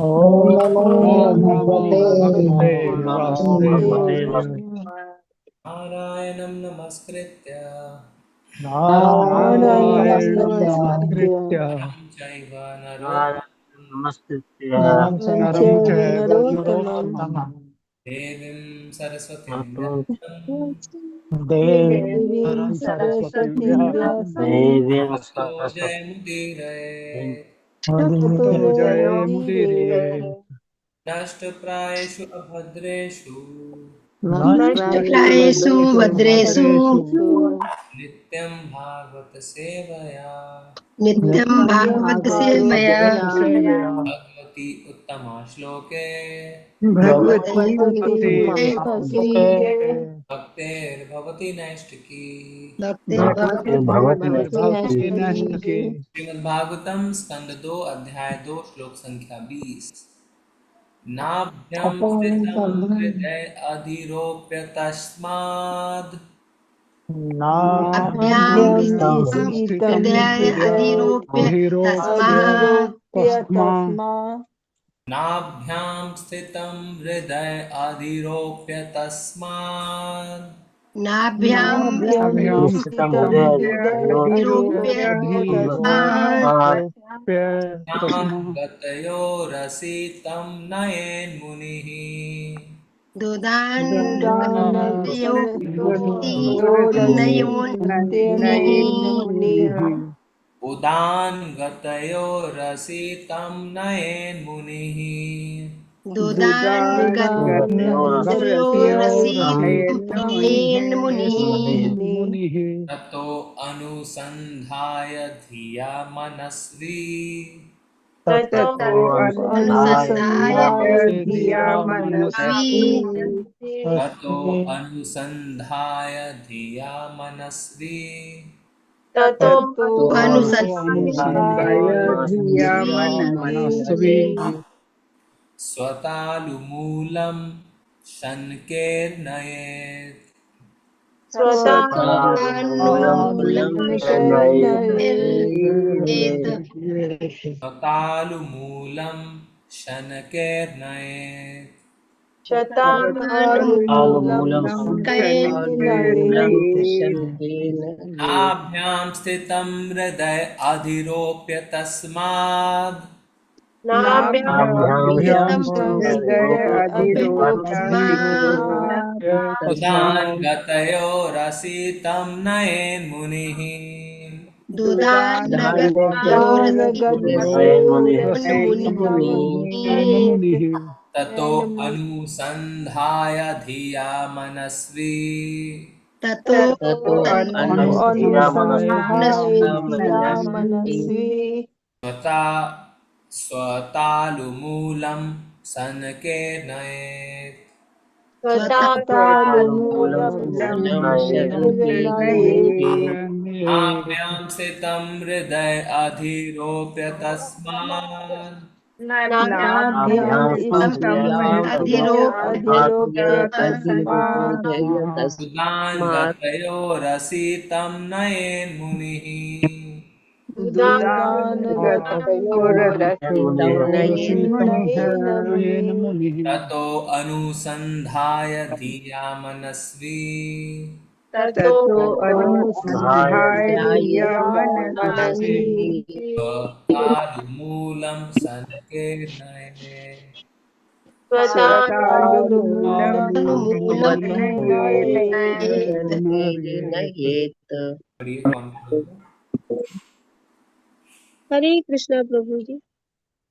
ओम नमो ओम नमो भगवते भगवते वासुदेवाय। वासुदेवाय। नारायणं नमस्कृत्य नारायणं नारायणं नमस्कृत्य नमस्कृत्य नरं चैव नमस्ते। नरं नरं चैव नरोत्तमं नरोत्तमं देवीं सरस्वतीं व्यासं देवीं देवीं सरस्वतीं सरस्वतीं व्यासं व्यासं ततो जयमुदीरये ततो ततो जयमुदीरये। जयमुदीरये। नष्टप्रायेषु अभद्रेषु नष्टप्रायेषु नष्टप्रायेषु भद्रेषु भद्रेषु भद्रेषु नित्यं भागवत सेवया नित्यं नित्यं भागवत सेवया भागवत सेवया भगवती उत्तमा श्लोके भगवती भगवती भगवती उत्तमश्लोके भक्तेर्भवति नैष्टिकी भगवती भक्तिर्भवति नष्टकी। नैष्ठिकी। श्रीमद्भागवतम स्कंद 2 अध्याय 2 श्लोक संख्या 20। नाभ्यां स्थितं हृदय अधिरोप्य तस्माद् अभ्यां नाभ्यां नाभ्यां स्थितं स्थितं हृदय हृदय अधिरोप्य अधिरोप्य तस्मात् अधिरोप्य तस्मात् तस्मात् नाभ्यां स्थितं हृदय अधिरोप्य तस्माद् नाभ्यां नाभ्यां नाभ्यां स्थितं स्थितं हृदय हृदय अधिरोप्य अधिरोप्य तस्मात् अधिरोप्य तस्मात् गतयोरसितं नयेन्मुनिः दुदान् दुदानगतयोरसितं नयोन्मुनिः मुनिः उदान् गतयोरसितं नयेन्मुनिः दुदान् दुदानगतयोरसितं मुनिः गतयोरसिन्मुनिः ततो अनुसन्धाय धिया मनस्वी ततो अनुसन्धाय अनुसन्धाय धिया धिया मनस्वी मनस्वी ततो अनुसन्धाय धिया मनस्वी ततो अनुसन्धाय अनुसन्धाय धिया धिया मनस्वी। मनस्वी स्वतालुमूलं शन्केर्नयेत् स्वतानुमूलं शनैर्नयेत् स्वतालुमूलं शनकेर्नयेत् शतानुमूलं शनैर्नयेत् नाभ्यां स्थितं हृदय अधिरोप्य तस्माद् नाभ्यां नाभ्यां हृदय अधिरोप्यस्मात् अधिरोप्य उदान् तस्मात् गतयोरसितं नयेन्मुनिः रसितं दुदानगतयोरसितं नयेन्मुनिः ततो अनुसन्धाय धिया मनस्वी ततो ततो अनुसन्धाय अनुसन्धाय धिया धिया मनस्वी। मनस्वी स्वता स्वतालुमूलं सनकेर्नयेत् स्वतालुमूलं शनैर्नयेत् नाभ्यां स्थितं हृदय अधिरोप्य तस्मात् नाभ्यां स्थितं हृदय अधिरोप्य तस्मात् उदान् गतयोरसितं नयेन्मुनिः दुदानगतयोरसितं रसितं नयेन्मुनिः नयेन्मुनिः। ततो अनुसन्धाय धिया मनस्वी ततो अनुसन्धाय धिया मनस्वी स्वतालुमूलं सनकेर्नयेत् स्वतालुमूलं शनैर्नयेत् शनैर्नयेत् पढ़िए कौन बोलेगा? हरे कृष्णा प्रभु जी।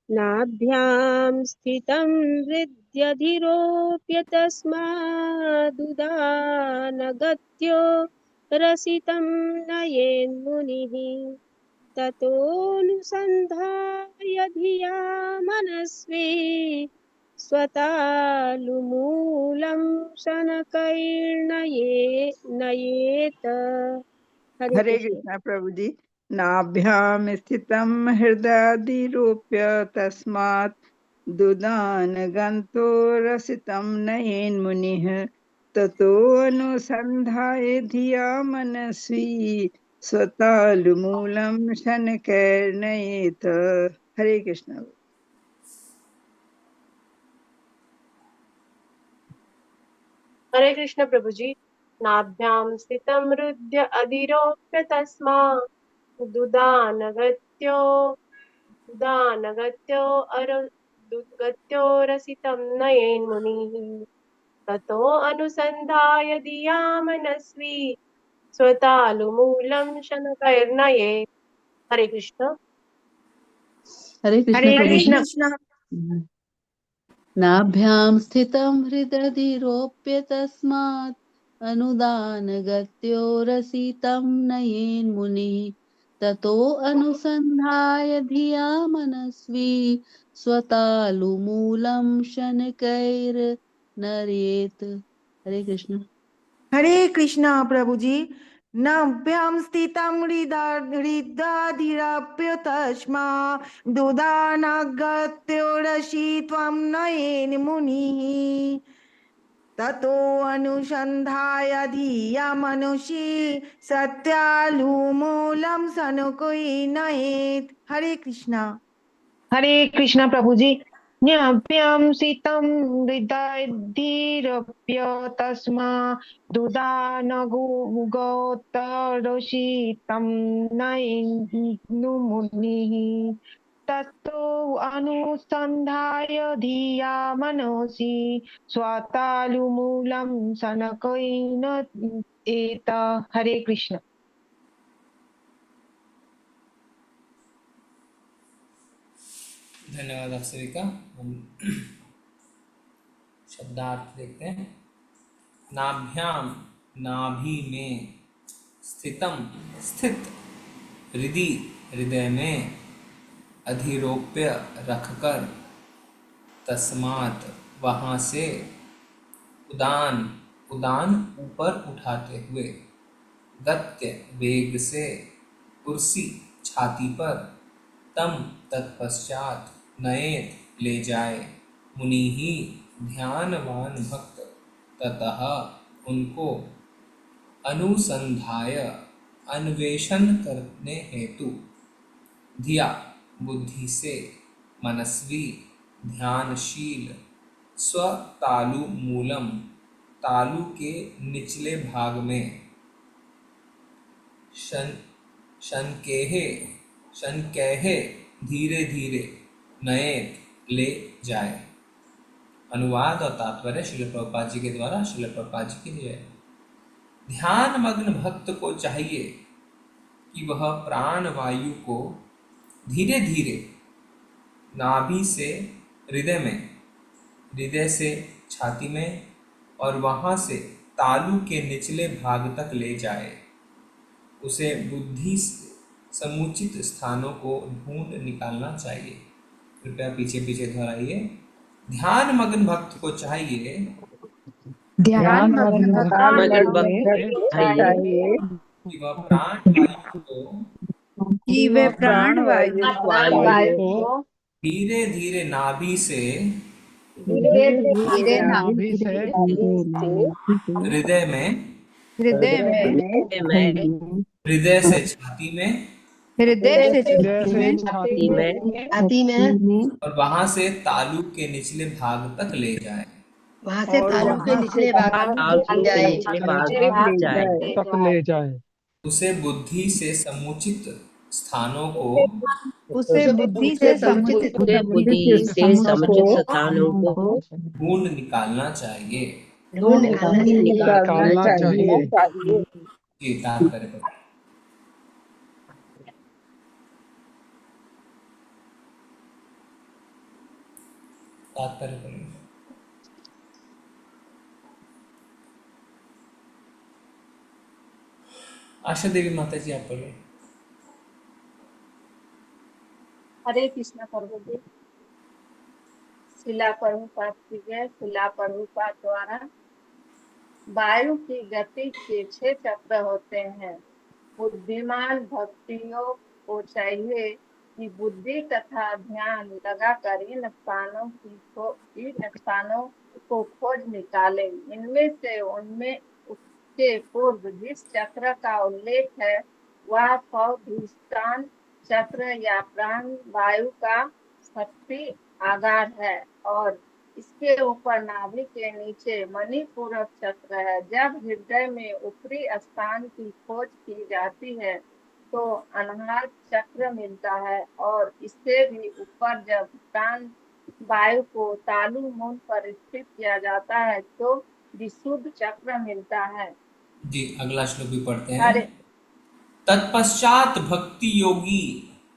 नाभ्यां स्थितं हृद्यधिरोप्य तस्मादुदानगत्यो रसितं नयेन्मुनिः ततोऽनुसन्धाय धिया मनस्वी स्वतालुमूलं शनकैर्नये नयेत। हरे हरे कृष्ण। कृष्णा प्रभु जी। नाभ्याम स्थितं हृदयादिरूप्य तस्मात् दुदान गन्तो रसितं नयेन्मुनिः ततो अनुसन्धाय धिया मनस्वी स्वतालुमूलं शनकैर्नयेत्। हरे कृष्ण। हरे कृष्ण प्रभु जी। नाभ्यां स्थितं हृदय अधिरोप्य तस्मात् दुदानगत्यो दुदानगत्यो अर दुद्गत्यो रसितं नयेन्मुनिः ततो अनुसन्धाय धिया मनस्वी स्वतालुमूलं शनकैर्नये। हरे कृष्ण। हरे कृष्ण हरे प्रभु जी। कृष्ण। नाभ्यां स्थितं हृदधिरोप्य तस्मात् अनुदानगत्यो रसितं नयेन्मुनिः ततो अनुसन्धाय धिया मनस्वी स्वतालुमूलं शनकैर्नरेत्। हरे कृष्ण। हरे कृष्णा प्रभु जी। नाभ्यां स्थितं हृदधिरप्य तस्मा दुदानगत्यो रसित्वं नयेन मुनिः ततो अनुसन्धाय धिया मनुषी सत्यालुमूलं सनुकुय्नयेत्। हरे कृष्णा। हरे कृष्णा प्रभु जी। ज्ञाप्यं सीतं हृदयधिरप्य तस्मा दुदानगोत्तरसितं नयेन्मुनिः ततो अनुसन्धाय धिया मनसि स्वतालुमूलं सनकैर्न एत। हरे कृष्ण। धन्यवाद आप सभी का। हम शब्दार्थ देखते हैं। नाभ्याम, नाभि में, स्थितम, स्थित, हृदि, हृदय में, अधिरोप्य, रखकर, तस्मात्, वहाँ से, उदान, उदान, ऊपर उठाते हुए, गत्य, वेग से, कुर्सी, छाती पर, तम, तत्पश्चात, नयेत, ले जाए, मुनि ही, ध्यानवान भक्त, ततः, उनको, अनुसंधाय, अन्वेषण करने हेतु, धिया, बुद्धि से, मनस्वी, ध्यानशील, स्वतालु मूलम, तालु के निचले भाग में, शन शनकेहे शनकैहे, धीरे धीरे, नयेत, ले जाए। अनुवाद और तात्पर्य श्रील प्रभुपाद जी के द्वारा। श्रील प्रभुपाद जी की जय। ध्यान मग्न भक्त को चाहिए कि वह प्राण वायु को धीरे धीरे नाभि से हृदय में, हृदय से छाती में और वहाँ से तालु के निचले भाग तक ले जाए। उसे बुद्धि से समुचित स्थानों को ढूंढ निकालना चाहिए। कृपया पीछे पीछे दोहराइए। ध्यान मग्न भक्त को चाहिए ध्यान मग्न भक्त मगन को भक्त चाहिए चाहिए कि वह प्राण वायु को कि वे प्राण वायु वायु को को धीरे धीरे नाभि से धीरे धीरे धीरे नाभि से हृदय में, हृदय में, मैं हृदय से छाती में हृदय से छाती छाती में और वहां से तालु के निचले भाग तक ले जाए। वहां से और तालु के वहाँ से निचले भाग तालु जाए, के निचले निचले भाग भाग ले जाए। जाए। तक ले जाए। उसे बुद्धि से समुचित स्थानों को उसे बुद्धि उसे से समुचित बुद्धि से स्थानों को समुचित स्थानों को ढूंढ निकालना चाहिए। ढूंढ निकालना निकालना चाहिए। चाहिए। ये तात्पर्य पर तात्पर्य पर आशा देवी माता जी आप पढ़िए। हरे कृष्ण प्रभु जी। शिला प्रभुपाद की जय। शिला प्रभुपाद द्वारा वायु की गति के 6 चक्र होते हैं। बुद्धिमान भक्तियों को चाहिए कि बुद्धि तथा ध्यान लगाकर इन स्थानों को खोज निकाले। इनमें से उनमें उसके पूर्व जिस चक्र का उल्लेख है वह स्वाधिष्ठान चक्र या प्राण वायु का शक्ति आधार है और इसके ऊपर नाभि के नीचे मणिपूरक चक्र है। जब हृदय में ऊपरी स्थान की खोज की जाती है तो अनाहत चक्र मिलता है, और इससे भी ऊपर जब प्राण वायु को तालु मूल पर स्थित किया जाता है तो विशुद्ध चक्र मिलता है। जी, अगला श्लोक भी पढ़ते हैं। हरे तत्पश्चात भक्ति योगी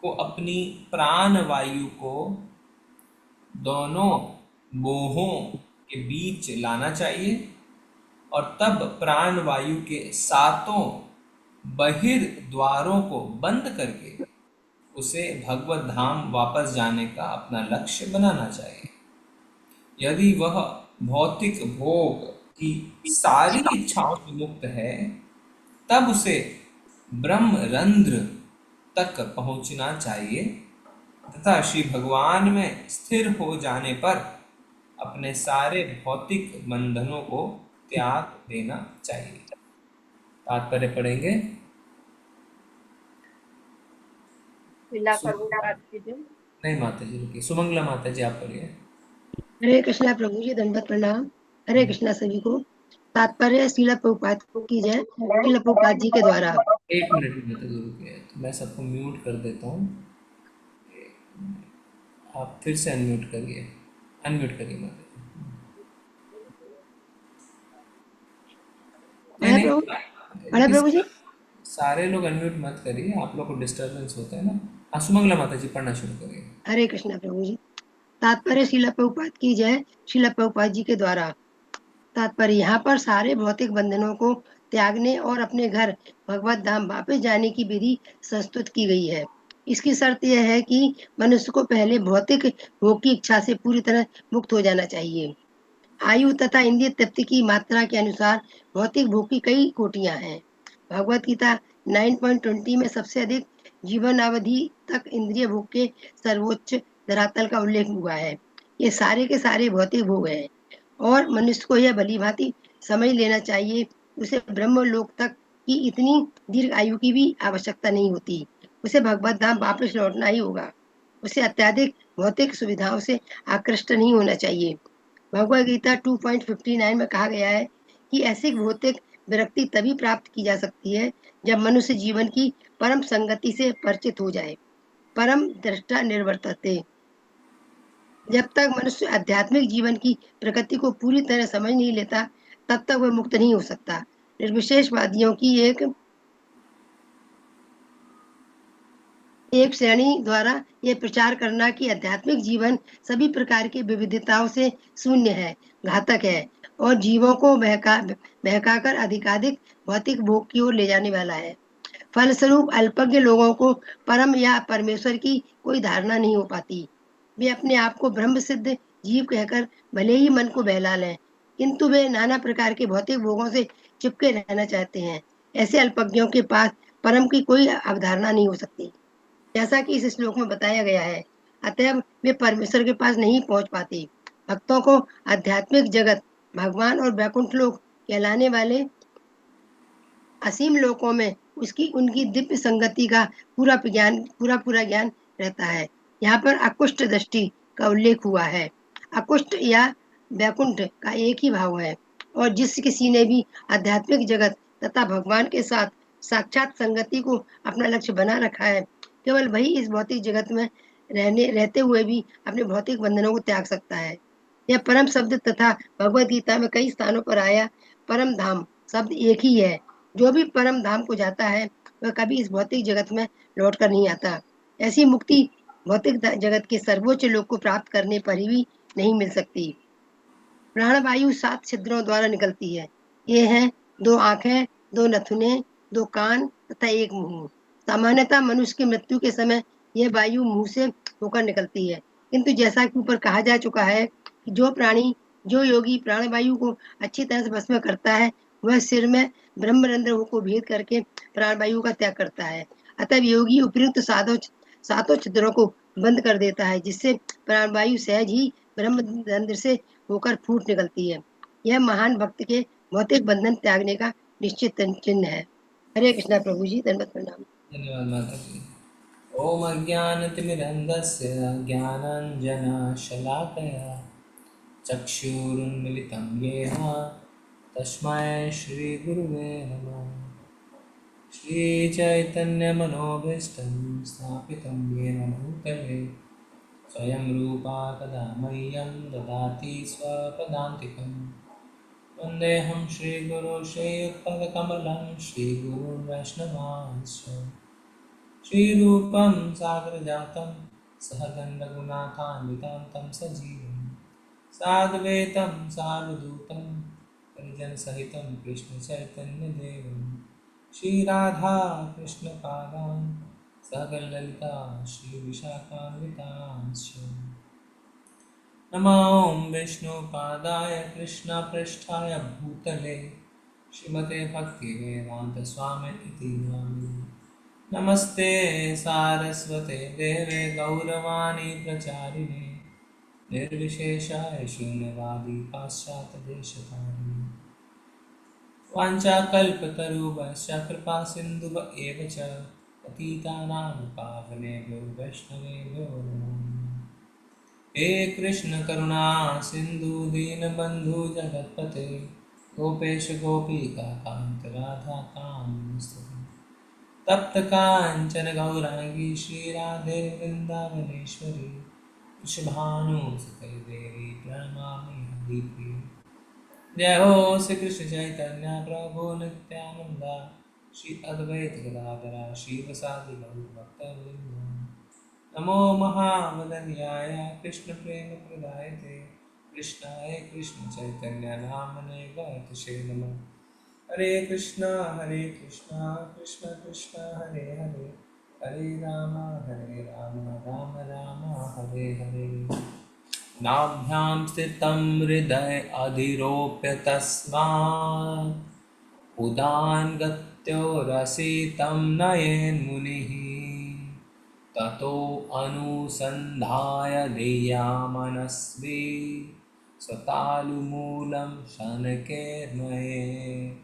को अपनी प्राण वायु को दोनों बोहों के बीच लाना चाहिए और तब प्राण वायु के सातों बहिर्द्वारों को बंद करके उसे भगवत धाम वापस जाने का अपना लक्ष्य बनाना चाहिए। यदि वह भौतिक भोग की सारी इच्छाओं से मुक्त है तब उसे ब्रह्मरंध्र तक पहुंचना चाहिए तथा श्री भगवान में स्थिर हो जाने पर अपने सारे भौतिक बंधनों को त्याग देना चाहिए। तात्पर्य पढ़ेंगे। नहीं माता जी रुकिए, सुमंगला माता जी आप पढ़िए। हरे कृष्णा प्रभु जी, दंडवत प्रणाम। हरे कृष्णा सभी को। तात्पर्य श्रील प्रभुपाद की जय। श्रील प्रभुपाद जी के द्वारा। एक मिनट माता जी रुकिए, तो मैं सबको म्यूट कर देता हूँ। आप फिर से अनम्यूट करिए, अनम्यूट करिए माता जी। बड़े प्रभु जी सारे लोग अनम्यूट मत करिए, आप लोग को डिस्टरबेंस होता है ना। हाँ सुमंगला माता जी पढ़ना शुरू करिए। हरे कृष्णा प्रभु जी। तात्पर्य श्रील प्रभुपाद की जय। श्रील प्रभुपाद जी के द्वारा। तात्पर्य यहाँ पर सारे भौतिक बंधनों को त्यागने और अपने घर भगवत धाम वापस जाने की विधि संस्तुत की गई है। इसकी शर्त यह है कि मनुष्य को पहले भौतिक भोग की इच्छा से पूरी तरह मुक्त हो जाना चाहिए। आयु तथा इंद्रिय तृप्ति की मात्रा के अनुसार भौतिक भोग की कई कोटियां हैं। भगवत गीता 9.20 में सबसे अधिक जीवन अवधि तक इंद्रिय भोग के सर्वोच्च धरातल का उल्लेख हुआ है। ये सारे के सारे भौतिक भोग हैं और मनुष्य को यह भली भांति समझ लेना चाहिए उसे ब्रह्मलोक तक की इतनी दीर्घ आयु की भी आवश्यकता नहीं होती। उसे भगवत धाम वापस लौटना ही होगा। उसे अत्यधिक भौतिक सुविधाओं से आकृष्ट नहीं होना चाहिए। भगवद गीता 2.59 में कहा गया है कि ऐसी भौतिक विरक्ति तभी प्राप्त की जा सकती है जब मनुष्य जीवन की परम संगति से परिचित हो जाए। परम दृष्टा निर्वर्तते। जब तक मनुष्य आध्यात्मिक जीवन की प्रकृति को पूरी तरह समझ नहीं लेता तब तक वह मुक्त नहीं हो सकता। निर्विशेषवादियों की एक श्रेणी द्वारा यह प्रचार करना कि आध्यात्मिक जीवन सभी प्रकार की विविधताओं से शून्य है, घातक है और जीवों को बहकाकर अधिकाधिक भौतिक भोग की ओर ले जाने वाला है। फलस्वरूप अल्पज्ञ लोगों को परम या परमेश्वर की कोई धारणा नहीं हो पाती। वे अपने आप को ब्रह्म सिद्ध जीव कहकर भले ही मन को बहला लें, किंतु वे नाना प्रकार के भौतिक भोगों से चिपके रहना चाहते हैं। ऐसे अल्पज्ञों के पास परम की कोई अवधारणा नहीं हो सकती, जैसा कि इस श्लोक में बताया गया है। अतएव वे परमेश्वर के पास नहीं पहुंच पाते। भक्तों को आध्यात्मिक जगत, भगवान और वैकुंठ लोक कहलाने वाले असीम लोकों में उनकी दिव्य संगति का पूरा ज्ञान रहता है। यहाँ पर अकुष्ठ दृष्टि का उल्लेख हुआ है। अकुष्ठ या वैकुंठ का एक ही भाव है और जिस किसी ने भी आध्यात्मिक जगत तथा भगवान के साथ साक्षात संगति को अपना लक्ष्य बना रखा है, केवल वही इस भौतिक जगत में रहते हुए भी अपने भौतिक बंधनों को त्याग सकता है। यह परम शब्द तथा भगवद गीता में कई स्थानों पर आया परम धाम शब्द एक ही है। जो भी परम धाम को जाता है वह कभी इस भौतिक जगत में लौट कर नहीं आता। ऐसी मुक्ति भौतिक जगत के सर्वोच्च लोक को प्राप्त करने पर ही नहीं मिल सकती। प्राणवायु 7 छिद्रों द्वारा निकलती है। ये है 2 आंखें, 2 नथुने, 2 कान तथा 1 मुंह। सामान्यतः मनुष्य की मृत्यु के समय यह वायु मुंह से होकर निकलती है, किंतु जैसा कि ऊपर कहा जा चुका है कि जो योगी प्राणवायु को अच्छी तरह से भस्म करता है वह सिर में ब्रह्मरंध्र को भेद करके प्राणवायु का त्याग करता है। अतः योगी उपयुक्त सातों छिद्रों को बंद कर देता है, जिससे प्राणवायु सहज ही ब्रह्मरंध्र से होकर फूट निकलती है। यह महान भक्त के भौतिक बंधन त्यागने का निश्चित चिन्ह है। हरे कृष्णा प्रभु जी, धन्यवाद प्रणाम। धन्यवाद माता जी। ओम अज्ञानतिमिरन्धस्य ज्ञानाञ्जनशलाकया चक्षुरुन्मिलितं येन तस्मै श्रीगुरुवे नमः। श्रीचैतन्यमनोभीष्टं स्थापितं येन भूतले स्वयं रूपा कदा मह्यं ददाति स्वपदान्तिकं। वन्देऽहं श्रीगुरो श्रीयुक्तकमलं श्रीगुरुन् वैष्णवांश्च। श्रीरूपं सागरजातं सहगं रघुनाथान्वितं तं सजीवं साद्वैतं सावधूतं परिजनसहितं कृष्णचैतन्यदेवं श्रीराधा कृष्णपादान् सकलललिता श्रीविशाखान्वितांश्च। नमो विष्णुपादाय कृष्णपृष्ठाय भूतले श्रीमते भक्तिवेदान्तस्वामिनिति नामिने। नमस्ते सारस्वते देवे गौरवाणी प्रचारिणे निर्विशेषाय शून्यवादी पाश्चात्यदेशतारिणे। वाञ्छाकल्पतरुभ्यश्च कृपा सिन्धुभ एव च पतितानां पावनेभ्यो वैष्णवेभ्यो नमो नमः। हे कृष्ण करुणा सिन्धु दीनबन्धु जगत्पते गोपेश गोपिका कान्त राधा कामस्तुते। तप्त कांचन गौरांगी श्रीराधे वृंदावनेश्वरी वृषभानुसुते देवी प्रणमामि हरिप्रिये। जय हो श्री कृष्ण चैतन्य प्रभु नित्यानंद श्री अद्वैत गदाधर श्रीवासादि गौरभक्तवृंद। नमो महावदन्याय कृष्ण प्रेम प्रदायते कृष्णाय कृष्ण चैतन्य नामने गतसे नमः। हरे कृष्णा कृष्ण कृष्ण हरे हरे हरे राम राम राम हरे हरे। नाभ्यां स्थितं हृदय अधिरोप्य तस्मात् उदानगत्यो रसितं नयेन्मुनिः ततो अनुसन्धाय धियामनस्वी स्वतालुमूलं शनकैर्नयेत्।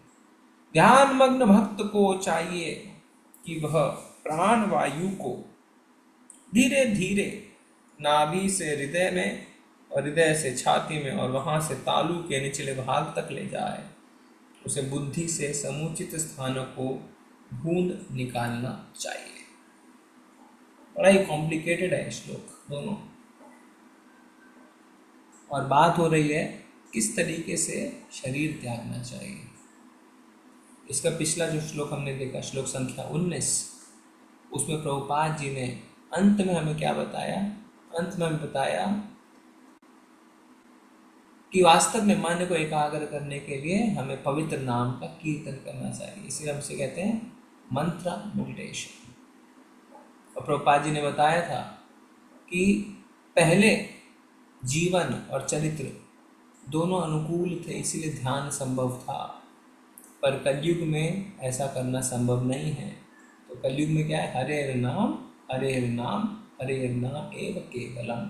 ध्यान मग्न भक्त को चाहिए कि वह प्राण वायु को धीरे धीरे नाभि से हृदय में और हृदय से छाती में और वहां से तालू के निचले भाग तक ले जाए। उसे बुद्धि से समुचित स्थानों को ढूंढ निकालना चाहिए। बड़ा ही कॉम्प्लिकेटेड है श्लोक दोनों, और बात हो रही है किस तरीके से शरीर त्यागना चाहिए। इसका पिछला जो श्लोक हमने देखा, श्लोक संख्या 19, उसमें प्रभुपाद जी ने अंत में हमें क्या बताया? अंत में हमें बताया कि वास्तव में मन को एकाग्र करने के लिए हमें पवित्र नाम का कीर्तन करना चाहिए। इसलिए हम इसे कहते हैं मंत्र मेडिटेशन। और प्रभुपाद जी ने बताया था कि पहले जीवन और चरित्र दोनों अनुकूल थे, इसीलिए ध्यान संभव था। पर कलयुग में ऐसा करना संभव नहीं है। तो कलयुग में क्या है? हरे हरि नाम हरे हरि नाम हरे हरि नाम एव केवलम।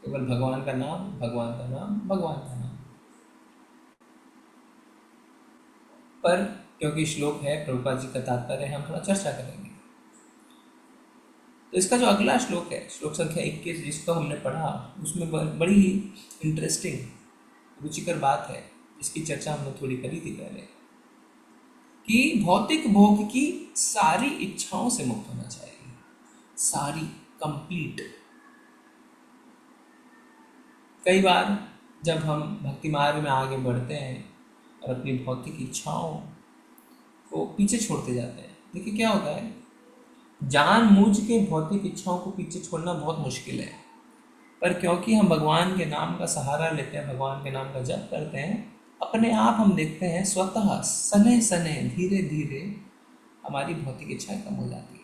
केवल भगवान का नाम भगवान का नाम भगवान का नाम। पर क्योंकि श्लोक है, प्रभुपाद जी का तात्पर्य हम थोड़ा चर्चा करेंगे। तो इसका जो अगला श्लोक है, श्लोक संख्या 21, जिसको हमने पढ़ा, उसमें बड़ी ही इंटरेस्टिंग रुचिकर बात है, जिसकी चर्चा हमने थोड़ी करी थी पहले, कि भौतिक भोग की सारी इच्छाओं से मुक्त होना चाहिए। सारी, कंप्लीट। कई बार जब हम भक्ति मार्ग में आगे बढ़ते हैं और अपनी भौतिक इच्छाओं को पीछे छोड़ते जाते हैं, देखिए क्या होता है, जानबूझ के भौतिक इच्छाओं को पीछे छोड़ना बहुत मुश्किल है। पर क्योंकि हम भगवान के नाम का सहारा लेते हैं, भगवान के नाम का जप करते हैं, अपने आप हम देखते हैं स्वतः सने सने धीरे धीरे हमारी भौतिक इच्छाएं कम हो जाती है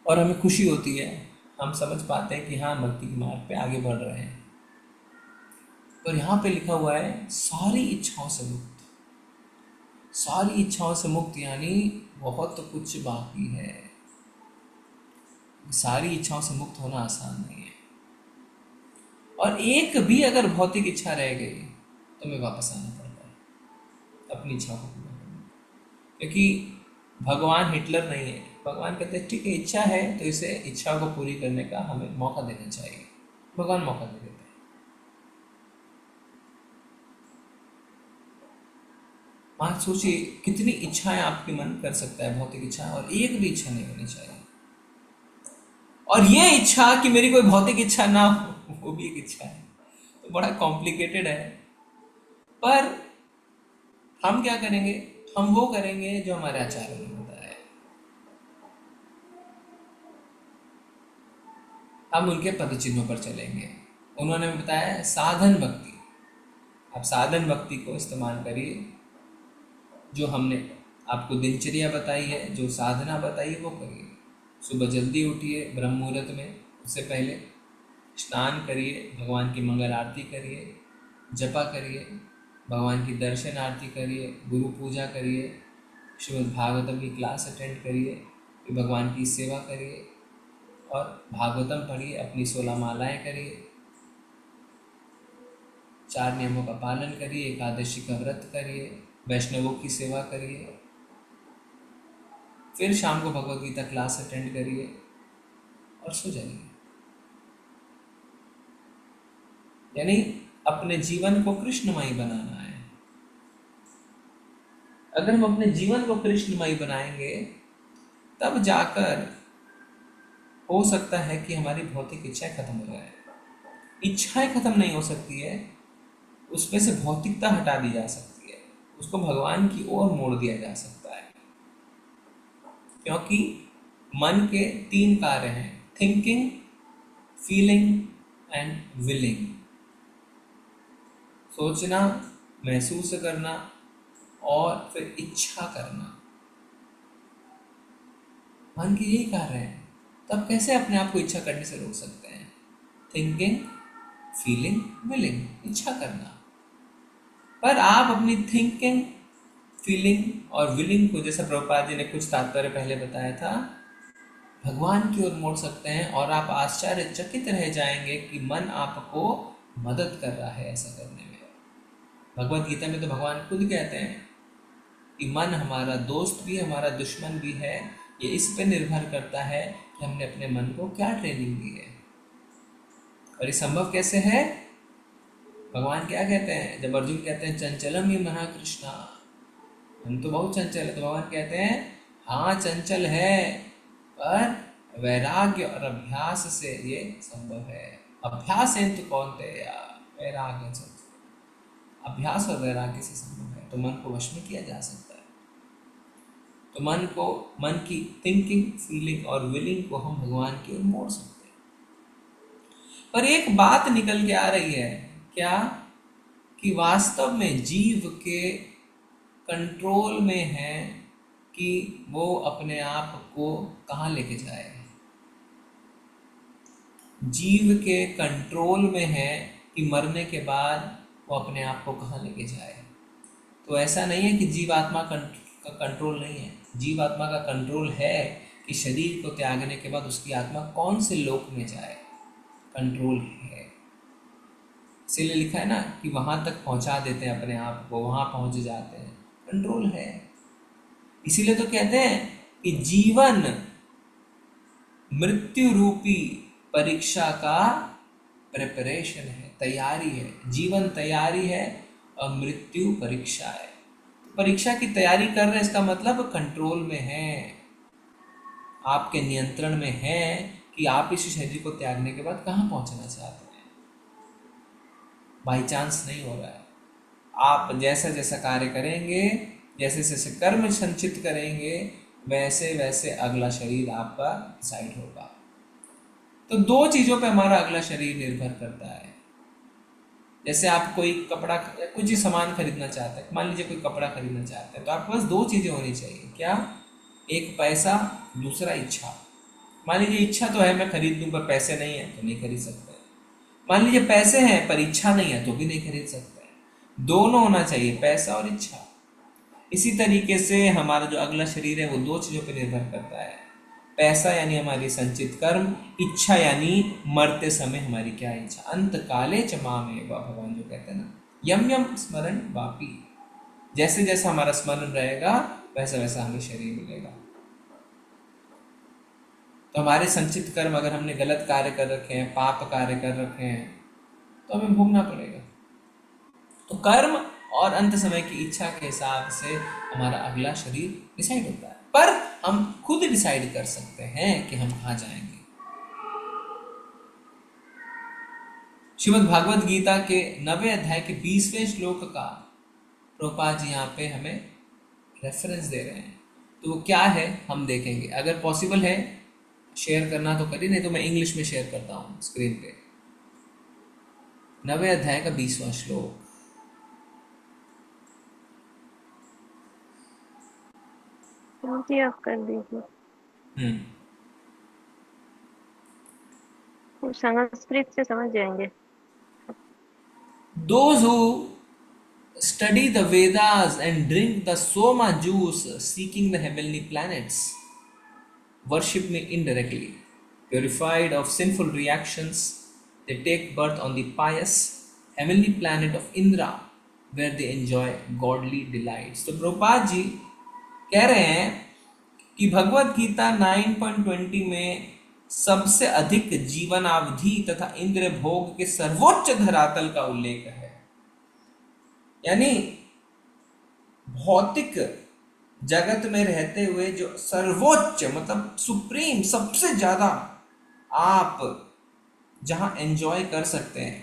और हमें खुशी होती है। हम समझ पाते हैं कि हाँ, भक्ति के मार्ग पे आगे बढ़ रहे हैं। और यहाँ पे लिखा हुआ है सारी इच्छाओं से मुक्त। सारी इच्छाओं से मुक्त यानी बहुत कुछ बाकी है। सारी इच्छाओं से मुक्त होना आसान नहीं है। और एक भी अगर भौतिक इच्छा रह गई तो हमें वापस आना पड़ता है अपनी इच्छा को पूरा करने। क्योंकि भगवान हिटलर नहीं है। भगवान कहते हैं ठीक है, इच्छा है तो इसे इच्छा को पूरी करने का हमें मौका देना चाहिए। भगवान मौका दे देते हैं। आप सोचिए कितनी इच्छाएं आपके मन कर सकता है, भौतिक इच्छा, और एक भी इच्छा नहीं होनी चाहिए। और ये इच्छा कि मेरी कोई भौतिक इच्छा ना हो, वो भी एक इच्छा है। तो बड़ा कॉम्प्लिकेटेड है। पर हम क्या करेंगे? हम वो करेंगे जो हमारे आचार्यों ने बताया है। हम उनके पदचिन्हों पर चलेंगे। उन्होंने बताया साधन भक्ति। आप साधन भक्ति को इस्तेमाल करिए। जो हमने आपको दिनचर्या बताई है, जो साधना बताई है, वो करिए। सुबह जल्दी उठिए ब्रह्म मुहूर्त में, उससे पहले स्नान करिए, भगवान की मंगल आरती करिए, जपा करिए, भगवान की दर्शन आरती करिए, गुरु पूजा करिए, श्रीमद् भागवतम की क्लास अटेंड करिए, फिर भगवान की सेवा करिए और भागवतम पढ़िए, अपनी 16 मालाएं करिए, 4 नियमों का पालन करिए, एकादशी का व्रत करिए, वैष्णवों की सेवा करिए, फिर शाम को भगवद गीता क्लास अटेंड करिए और सो जाइए। यानी अपने जीवन को कृष्णमयी बनाना है। अगर हम अपने जीवन को कृष्णमयी बनाएंगे तब जाकर हो सकता है कि हमारी भौतिक इच्छाएं खत्म हो जाए। इच्छाएं खत्म नहीं हो सकती है, उसमें से भौतिकता हटा दी जा सकती है, उसको भगवान की ओर मोड़ दिया जा सकता है। क्योंकि मन के 3 कार्य हैं, थिंकिंग, फीलिंग एंड विलिंग। सोचना, महसूस करना और फिर इच्छा करना, मन के यही कार्य है। तब कैसे अपने आप को इच्छा करने से रोक सकते हैं? थिंकिंग, फीलिंग, विलिंग, इच्छा करना। पर आप अपनी थिंकिंग, फीलिंग और विलिंग को, जैसा प्रभुपाद जी ने कुछ तात्पर्य पहले बताया था, भगवान की ओर मोड़ सकते हैं और आप आश्चर्यचकित रह जाएंगे कि मन आपको मदद कर रहा है ऐसा करने में। भगवद गीता में तो भगवान खुद कहते हैं कि मन हमारा दोस्त भी, हमारा दुश्मन भी है। ये इस पे निर्भर करता है कि हमने अपने मन को क्या ट्रेनिंग दी है। और ये संभव कैसे है? भगवान क्या कहते हैं जब अर्जुन कहते हैं चंचलम ही मना कृष्णा, हम तो बहुत चंचल है, तो भगवान कहते हैं हाँ चंचल है, पर वैराग्य और अभ्यास से ये संभव है। अभ्यास है तो कौन थे यार, वैराग्य से, अभ्यास और वैराग्य से संभव है। तो मन को वश में किया जा सकता है। तो मन की थिंकिंग, फीलिंग और विलिंग को हम भगवान की ओर मोड़ सकते हैं। पर एक बात निकल के आ रही है, क्या? कि वास्तव में जीव के कंट्रोल में है कि वो अपने आप को कहाँ लेके जाए। जीव के कंट्रोल में है कि मरने के बाद वो अपने आप को कहाँ लेके जाए। तो ऐसा नहीं है कि जीवात्मा का कंट्रोल नहीं है। जीवात्मा का कंट्रोल है कि शरीर को त्यागने के बाद उसकी आत्मा कौन से लोक में जाए, कंट्रोल है। इसीलिए लिखा है ना कि वहाँ तक पहुँचा देते हैं अपने आप को, वहाँ पहुँच जाते हैं, कंट्रोल है। इसीलिए तो कहते हैं कि जीवन मृत्यु रूपी परीक्षा का प्रिपरेशन है, तैयारी है। जीवन तैयारी है और मृत्यु परीक्षा है। परीक्षा की तैयारी कर रहे हैं, इसका मतलब कंट्रोल में है, आपके नियंत्रण में है कि आप इस शरीर को त्यागने के बाद कहाँ पहुँचना चाहते हैं। बाई चांस नहीं हो रहा है। आप जैसा जैसा कार्य करेंगे, जैसे जैसे कर्म संचित करेंगे, वैसे वैसे अगला शरीर आपका डिसाइड होगा। तो 2 चीज़ों पे हमारा अगला शरीर निर्भर करता है। जैसे आप कोई कपड़ा या कुछ सामान खरीदना चाहते हैं, मान लीजिए कोई कपड़ा खरीदना चाहते हैं, तो आपके पास 2 चीज़ें होनी चाहिए। क्या? एक पैसा, दूसरा इच्छा। मान लीजिए इच्छा तो है मैं खरीद लूँ, पर पैसे नहीं है तो नहीं खरीद सकते। मान लीजिए पैसे हैं पर इच्छा नहीं है तो भी नहीं खरीद सकते। दोनों होना चाहिए, पैसा और इच्छा। इसी तरीके से हमारा जो अगला शरीर है वो 2 चीज़ों पर निर्भर करता है। पैसा यानी हमारी संचित कर्म, इच्छा यानी मरते समय हमारी क्या इच्छा। अंत काले च मामेव, भगवान जो कहते हैं ना, यम यम स्मरण वापी। जैसे जैसा हमारा स्मरण रहेगा वैसा वैसा हमें शरीर मिलेगा। तो हमारे संचित कर्म, अगर हमने गलत कार्य कर रखे हैं, पाप कार्य कर रखे हैं, तो हमें भोगना पड़ेगा। तो कर्म और अंत समय की इच्छा के हिसाब से हमारा अगला शरीर डिसाइड होता है, पर हम खुद डिसाइड कर सकते हैं कि हम कहाँ जाएंगे। श्रीमद् भागवत गीता के 9वें अध्याय के 20वें श्लोक का प्रभुपाद जी यहाँ पे हमें रेफरेंस दे रहे हैं, तो वो क्या है हम देखेंगे। अगर पॉसिबल है शेयर करना तो करिए, नहीं तो मैं इंग्लिश में शेयर करता हूँ स्क्रीन पे। 9वें अध्याय का 20वां श्लोक। आप कर दीजिए, वो संस्कृत से समझ जाएंगे। Those who study the Vedas and drink the Soma juice seeking the heavenly planets worship me indirectly. Purified of sinful reactions, they take birth on the pious heavenly planet of Indra where they enjoy godly delights. तो प्रभुपाद जी कह रहे हैं कि भगवत गीता 9.20 में सबसे अधिक जीवनावधि तथा इंद्र भोग के सर्वोच्च धरातल का उल्लेख है। यानी भौतिक जगत में रहते हुए जो सर्वोच्च मतलब सुप्रीम सबसे ज्यादा आप जहां एंजॉय कर सकते हैं,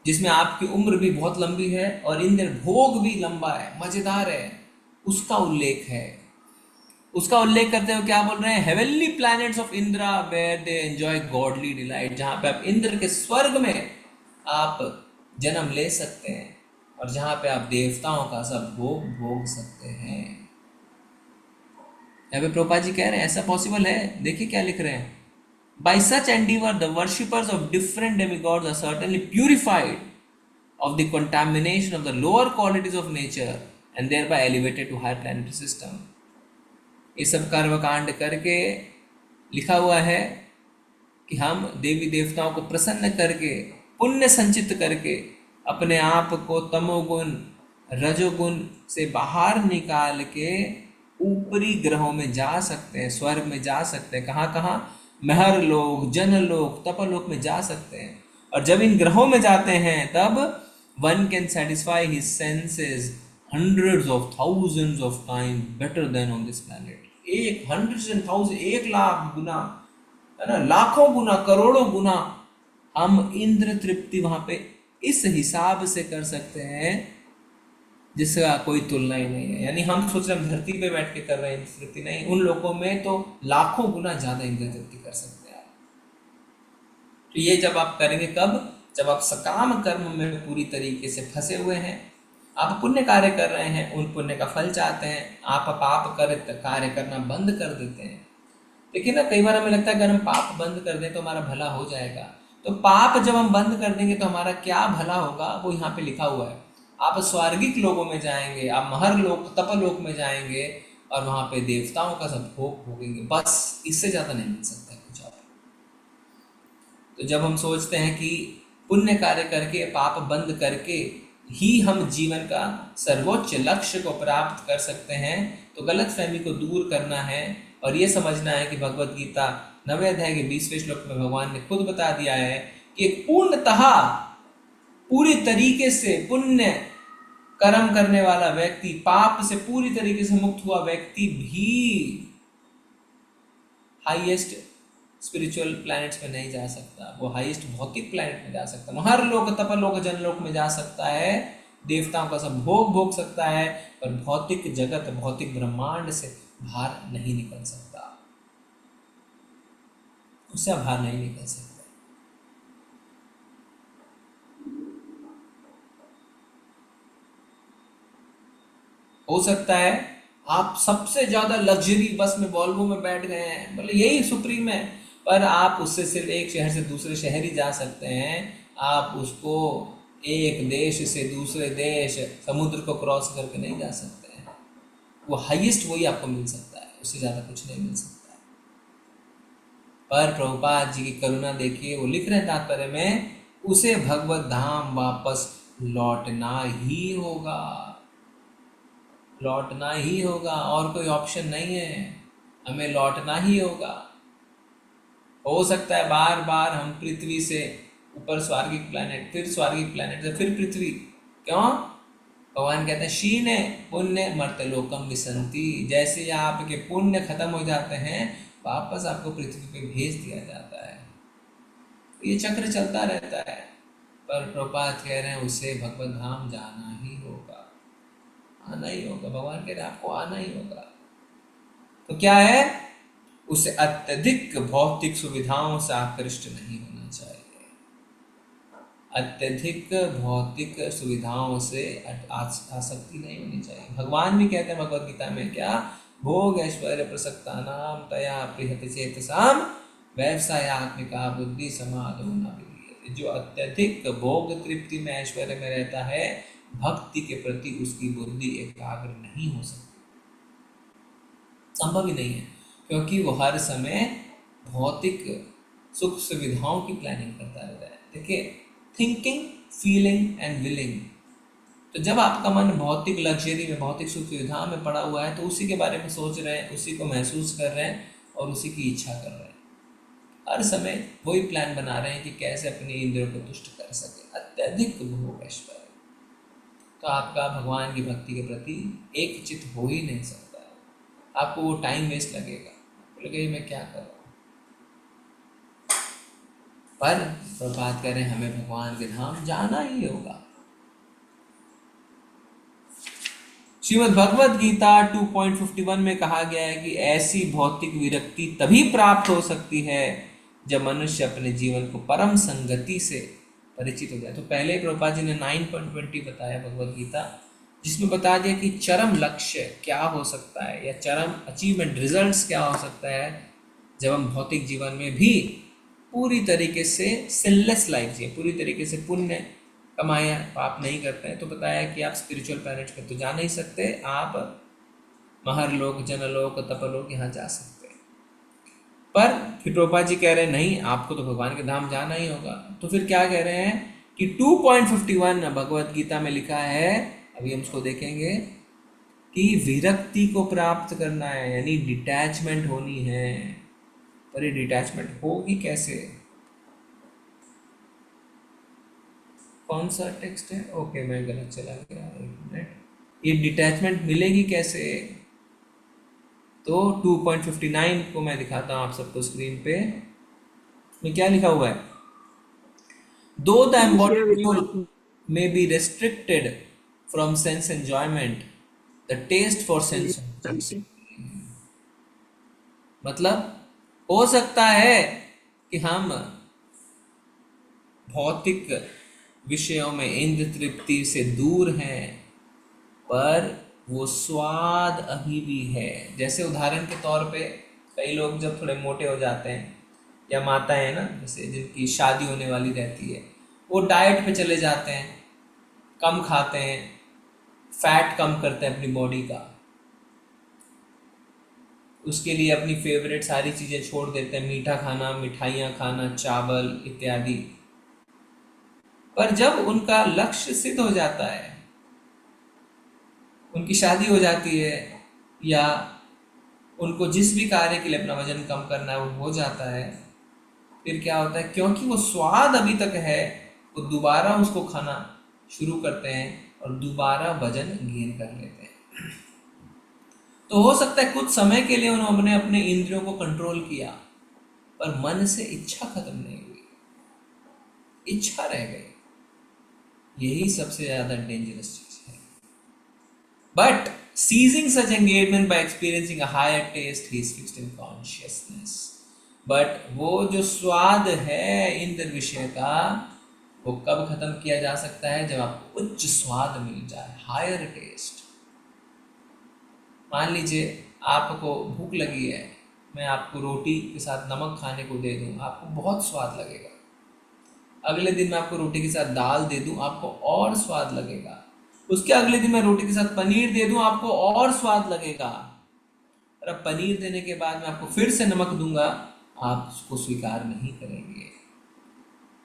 जिसमें आपकी उम्र भी बहुत लंबी है और इंद्र भोग भी लंबा है, मजेदार है, उसका उल्लेख है। उसका उल्लेख करते हुए क्या बोल रहे हैं? Heavenly planets of Indra where they enjoy godly delight, जहां पे आप इंद्र के स्वर्ग में आप जन्म ले सकते हैं और जहां पे आप देवताओं का सब भोग भोग सकते हैं। यहाँ पे प्रभुपाद जी कह रहे हैं ऐसा पॉसिबल है। देखिए क्या लिख रहे हैं, by such endeavour the worshippers of different demigods are certainly purified of the contamination of the lower qualities of nature and thereby elevated to higher planetary system। ये सब कर्मकांड करके लिखा हुआ है कि हम देवी देवताओं को प्रसन्न करके पुण्य संचित करके अपने आप को तमोगुण रजोगुण से बाहर निकाल के ऊपरी ग्रहों में जा सकते हैं, स्वर्ग में जा सकते हैं। कहाँ कहाँ? महर लोक, जनलोक, तपलोक में जा सकते हैं। और जब इन ग्रहों में जाते हैं तब one can satisfy his senses hundreds of thousands of times better than on this planet। एक hundreds and thousands, 1,00,000 गुना, है ना, लाखों गुना, करोड़ों गुना हम इंद्र तृप्ति वहां पे इस हिसाब से कर सकते हैं जिसका कोई तुलना ही नहीं है। यानी हम सोच रहे हैं धरती पे बैठ के कर रहे हैं इंद्र तृप्ति, नहीं, उन लोगों में तो लाखों गुना ज्यादा इंद्र तृप्ति कर सकते हैं। तो ये जब आप करेंगे कब? जब आप सकाम कर्म में पूरी तरीके से फंसे हुए हैं, आप पुण्य कार्य कर रहे हैं, उन पुण्य का फल चाहते हैं, आप पाप कार्य करना बंद कर देते हैं। लेकिन ना कई बार हमें लगता है अगर हम पाप बंद कर दें तो हमारा भला हो जाएगा। तो पाप जब हम बंद कर देंगे तो हमारा क्या भला होगा वो यहाँ पे लिखा हुआ है। आप स्वर्गिक लोगों में जाएंगे, आप महर लोक तपलोक में जाएंगे और वहां पे देवताओं का सब भोग भोगेंगे। बस इससे ज्यादा नहीं मिल सकता है कुछ और। तो जब हम सोचते हैं कि पुण्य कार्य करके पाप बंद करके ही हम जीवन का सर्वोच्च लक्ष्य को प्राप्त कर सकते हैं, तो गलत फहमी को दूर करना है और ये समझना है कि भगवत गीता 9वें अध्याय के 20वें श्लोक में भगवान ने खुद बता दिया है कि एक पूर्णतः पूरी तरीके से पुण्य कर्म करने वाला व्यक्ति, पाप से पूरी तरीके से मुक्त हुआ व्यक्ति भी हाईएस्ट स्पिरिचुअल प्लैनेट्स में नहीं जा सकता। वो हाईएस्ट भौतिक प्लैनेट में जा सकता है, हर लोक तपलोक जनलोक में जा सकता है, देवताओं का सब भोग भोग सकता है, पर भौतिक जगत भौतिक ब्रह्मांड से बाहर नहीं निकल सकता, उससे बाहर नहीं निकल सकता। हो सकता है आप सबसे ज्यादा लग्जरी बस में वॉल्वो में बैठ गए हैं, बोले यही सुप्रीम है, पर आप उससे सिर्फ एक शहर से दूसरे शहर ही जा सकते हैं। आप उसको एक देश से दूसरे देश समुद्र को क्रॉस करके नहीं जा सकते हैं। वो हाईएस्ट वही आपको मिल सकता है, उससे ज्यादा कुछ नहीं मिल सकता है। पर प्रभुपाद जी की करुणा देखिए, वो लिख रहे हैं तात्पर्य में, उसे भगवत धाम वापस लौटना ही होगा, लौटना ही होगा, और कोई ऑप्शन नहीं है, हमें लौटना ही होगा। हो सकता है बार बार हम पृथ्वी से ऊपर स्वर्गिक प्लैनेट, फिर स्वर्गिक प्लैनेट से फिर पृथ्वी, क्यों? भगवान कहते हैं शीने पुण्य मर्तलोकम विसंति, जैसे ही आपके पुण्य खत्म हो जाते हैं वापस आपको पृथ्वी पे भेज दिया जाता है। ये चक्र चलता रहता है। पर प्रभुपाद कह रहे हैं उसे भगवत धाम जाना ही होगा, आना ही होगा। भगवान कह रहे हैं आपको आना ही होगा। तो क्या है? उसे अत्यधिक भौतिक सुविधाओं से आकृष्ट नहीं होना चाहिए। अत्यधिक भौतिक सुविधाओं से आसक्ति नहीं होनी चाहिए। भगवान भी कहते हैं भगवत गीता में क्या? भोग ऐश्वर्य प्रसक्तानाम तया प्रियते चेतसाम व्यवसायात्मिका बुद्धि समाधो न विलीयते। जो अत्यधिक भोग तृप्ति में ऐश्वर्य में रहता है, भक्ति के प्रति उसकी बुद्धि एकाग्र नहीं हो सकती, संभव ही नहीं है, क्योंकि वो हर समय भौतिक सुख सुविधाओं की प्लानिंग करता रहता है। देखिए, थिंकिंग, फीलिंग एंड विलिंग। तो जब आपका मन भौतिक लग्जरी में, भौतिक सुख सुविधा में पड़ा हुआ है, तो उसी के बारे में सोच रहे हैं, उसी को महसूस कर रहे हैं और उसी की इच्छा कर रहे हैं। हर समय वही प्लान बना रहे हैं कि कैसे अपने इंद्रियों को तुष्ट कर सके। अत्यधिक भोग ऐश्वर्य, तो आपका भगवान की भक्ति के प्रति एक चित्त हो ही नहीं सकता है। आपको वो टाइम वेस्ट लगेगा, बोलेगा मैं क्या कर रहा हूँ। पर प्रभात करें हमें भगवान के धाम जाना ही होगा। श्रीमद् भगवद गीता 2.51 में कहा गया है कि ऐसी भौतिक विरक्ति तभी प्राप्त हो सकती है जब मनुष्य अपने जीवन को परम संगति से परिचित हो जाए। तो पहले प्रभुपाद जी ने 9.20 बताया भगवद गीता, जिसमें बता दिया कि चरम लक्ष्य क्या हो सकता है या चरम अचीवमेंट रिजल्ट्स क्या हो सकता है जब हम भौतिक जीवन में भी पूरी तरीके से सिनलेस लाइफ जिए, पूरी तरीके से पुण्य कमाया पाप नहीं करते हैं। तो बताया कि आप स्पिरिचुअल प्लैनेट पे तो जा नहीं सकते, आप महरलोक, जनलोक, तपलोक यहाँ जा सकते हैं। पर फिर प्रभुपाद जी कह रहे हैं नहीं, आपको तो भगवान के धाम जाना ही होगा। तो फिर क्या कह रहे हैं कि 2.51 भगवद गीता में लिखा है, अभी हम उसको देखेंगे, कि विरक्ति को प्राप्त करना है, यानी डिटैचमेंट होनी है। पर ये डिटैचमेंट होगी कैसे? कौन सा टेक्स्ट है? ओके, मैं गलत चला गया, एक मिनट। ये डिटैचमेंट मिलेगी कैसे? तो 2.59 को मैं दिखाता हूं आप सबको स्क्रीन पे। इसमें क्या लिखा हुआ है? दो the embodied soul may be restricted from sense enjoyment, the taste for sense enjoyment। मतलब हो सकता है कि हम भौतिक विषयों में इंद्र तृप्ति से दूर हैं, पर वो स्वाद अभी भी है। जैसे उदाहरण के तौर पे कई लोग जब थोड़े मोटे हो जाते हैं, या माताएं ना, जैसे जिनकी शादी होने वाली रहती है, वो डाइट पे चले जाते हैं, कम खाते हैं, फैट कम करते हैं अपनी बॉडी का, उसके लिए अपनी फेवरेट सारी चीज़ें छोड़ देते हैं, मीठा खाना, मिठाइयाँ खाना, चावल इत्यादि। पर जब उनका लक्ष्य सिद्ध हो जाता है, उनकी शादी हो जाती है, या उनको जिस भी कार्य के लिए अपना वजन कम करना है वो हो जाता है, फिर क्या होता है, क्योंकि वो स्वाद अभी तक है, वो दोबारा उसको खाना शुरू करते हैं और दोबारा वजन गेन कर लेते हैं। तो हो सकता है कुछ समय के लिए उन्होंने अपने इंद्रियों को कंट्रोल किया, पर मन से इच्छा खत्म नहीं हुई, इच्छा रह गई। यही सबसे ज्यादा डेंजरस चीज है। But seizing such engagement by experiencing a higher taste, he is fixed in consciousness। But वो जो स्वाद है इंद्र विषय का, वो कब खत्म किया जा सकता है? जब आपको उच्च स्वाद मिल जाए, हायर टेस्ट। मान लीजिए आपको भूख लगी है, मैं आपको रोटी के साथ नमक खाने को दे दूं, आपको बहुत स्वाद लगेगा। अगले दिन मैं आपको रोटी के साथ दाल दे दूं, आपको और स्वाद लगेगा। उसके अगले दिन मैं रोटी के साथ पनीर दे दूं, आपको और स्वाद लगेगा। और अब पनीर देने के बाद मैं आपको फिर से नमक दूंगा, आप उसको स्वीकार नहीं करेंगे,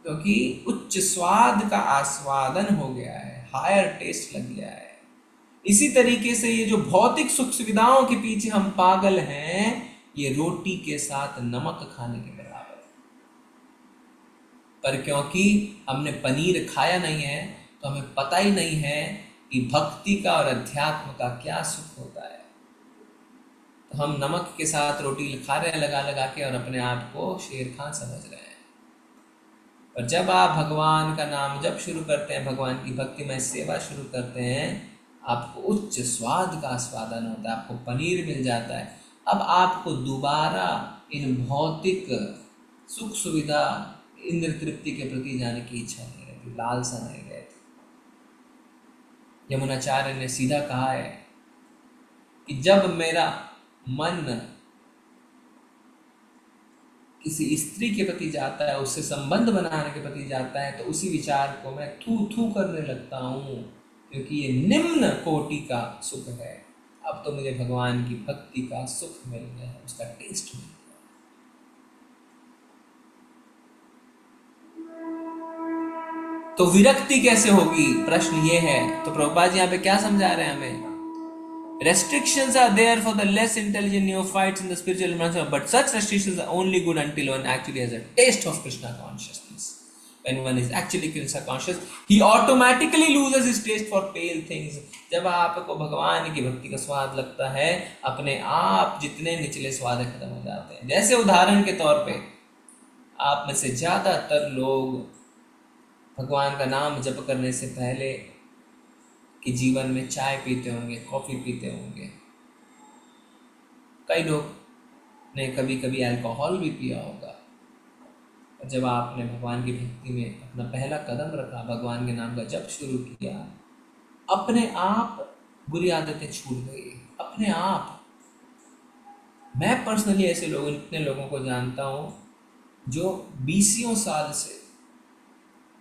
क्योंकि उच्च स्वाद का आस्वादन हो गया है, हायर टेस्ट लग गया है। इसी तरीके से ये जो भौतिक सुख सुविधाओं के पीछे हम पागल हैं, ये रोटी के साथ नमक खाने के बराबर है। पर क्योंकि हमने पनीर खाया नहीं है, तो हमें पता ही नहीं है कि भक्ति का और अध्यात्म का क्या सुख होता है। तो हम नमक के साथ रोटी खा रहे हैं लगा लगा के और अपने आप को शेर खान समझ रहे हैं। और जब आप भगवान का नाम जब शुरू करते हैं, भगवान की भक्तिमय सेवा शुरू करते हैं, आपको उच्च स्वाद का आस्वादन होता है, आपको पनीर मिल जाता है। अब आपको दोबारा इन भौतिक सुख सुविधा, इंद्र तृप्ति के प्रति जाने की इच्छा नहीं रहती, लालसा नहीं रहती। यमुनाचार्य ने सीधा कहा है कि जब मेरा मन किसी स्त्री के प्रति जाता है, उससे संबंध बनाने के प्रति जाता है, तो उसी विचार को मैं थू थू करने लगता हूँ, क्योंकि ये निम्न कोटि का सुख है। अब तो मुझे भगवान की भक्ति का सुख मिल गया है, उसका टेस्ट मिल गया। तो विरक्ति कैसे होगी, प्रश्न ये है। तो प्रभुपाद जी यहाँ पे क्या समझा रहे हैं हमें? Restrictions are there for the less intelligent neophytes in the spiritual advancement, but such restrictions are only good until one actually has a taste of Krishna consciousness. When one is actually Krishna conscious, he automatically loses his taste for pale things. जब आपको भगवान की भक्ति का स्वाद लगता है, अपने आप जितने निचले स्वाद खत्म हो जाते हैं। जैसे उदाहरण के तौर पे आप में से ज़्यादातर लोग भगवान का नाम जप करने से पहले कि जीवन में चाय पीते होंगे, कॉफ़ी पीते होंगे। कई लोग ने कभी कभी अल्कोहल भी पिया होगा। और जब आपने भगवान की भक्ति में अपना पहला कदम रखा, भगवान के नाम का जप शुरू किया, अपने आप बुरी आदतें छूट गई, अपने आप। मैं पर्सनली ऐसे लोग, इतने लोगों को जानता हूँ जो 20 साल से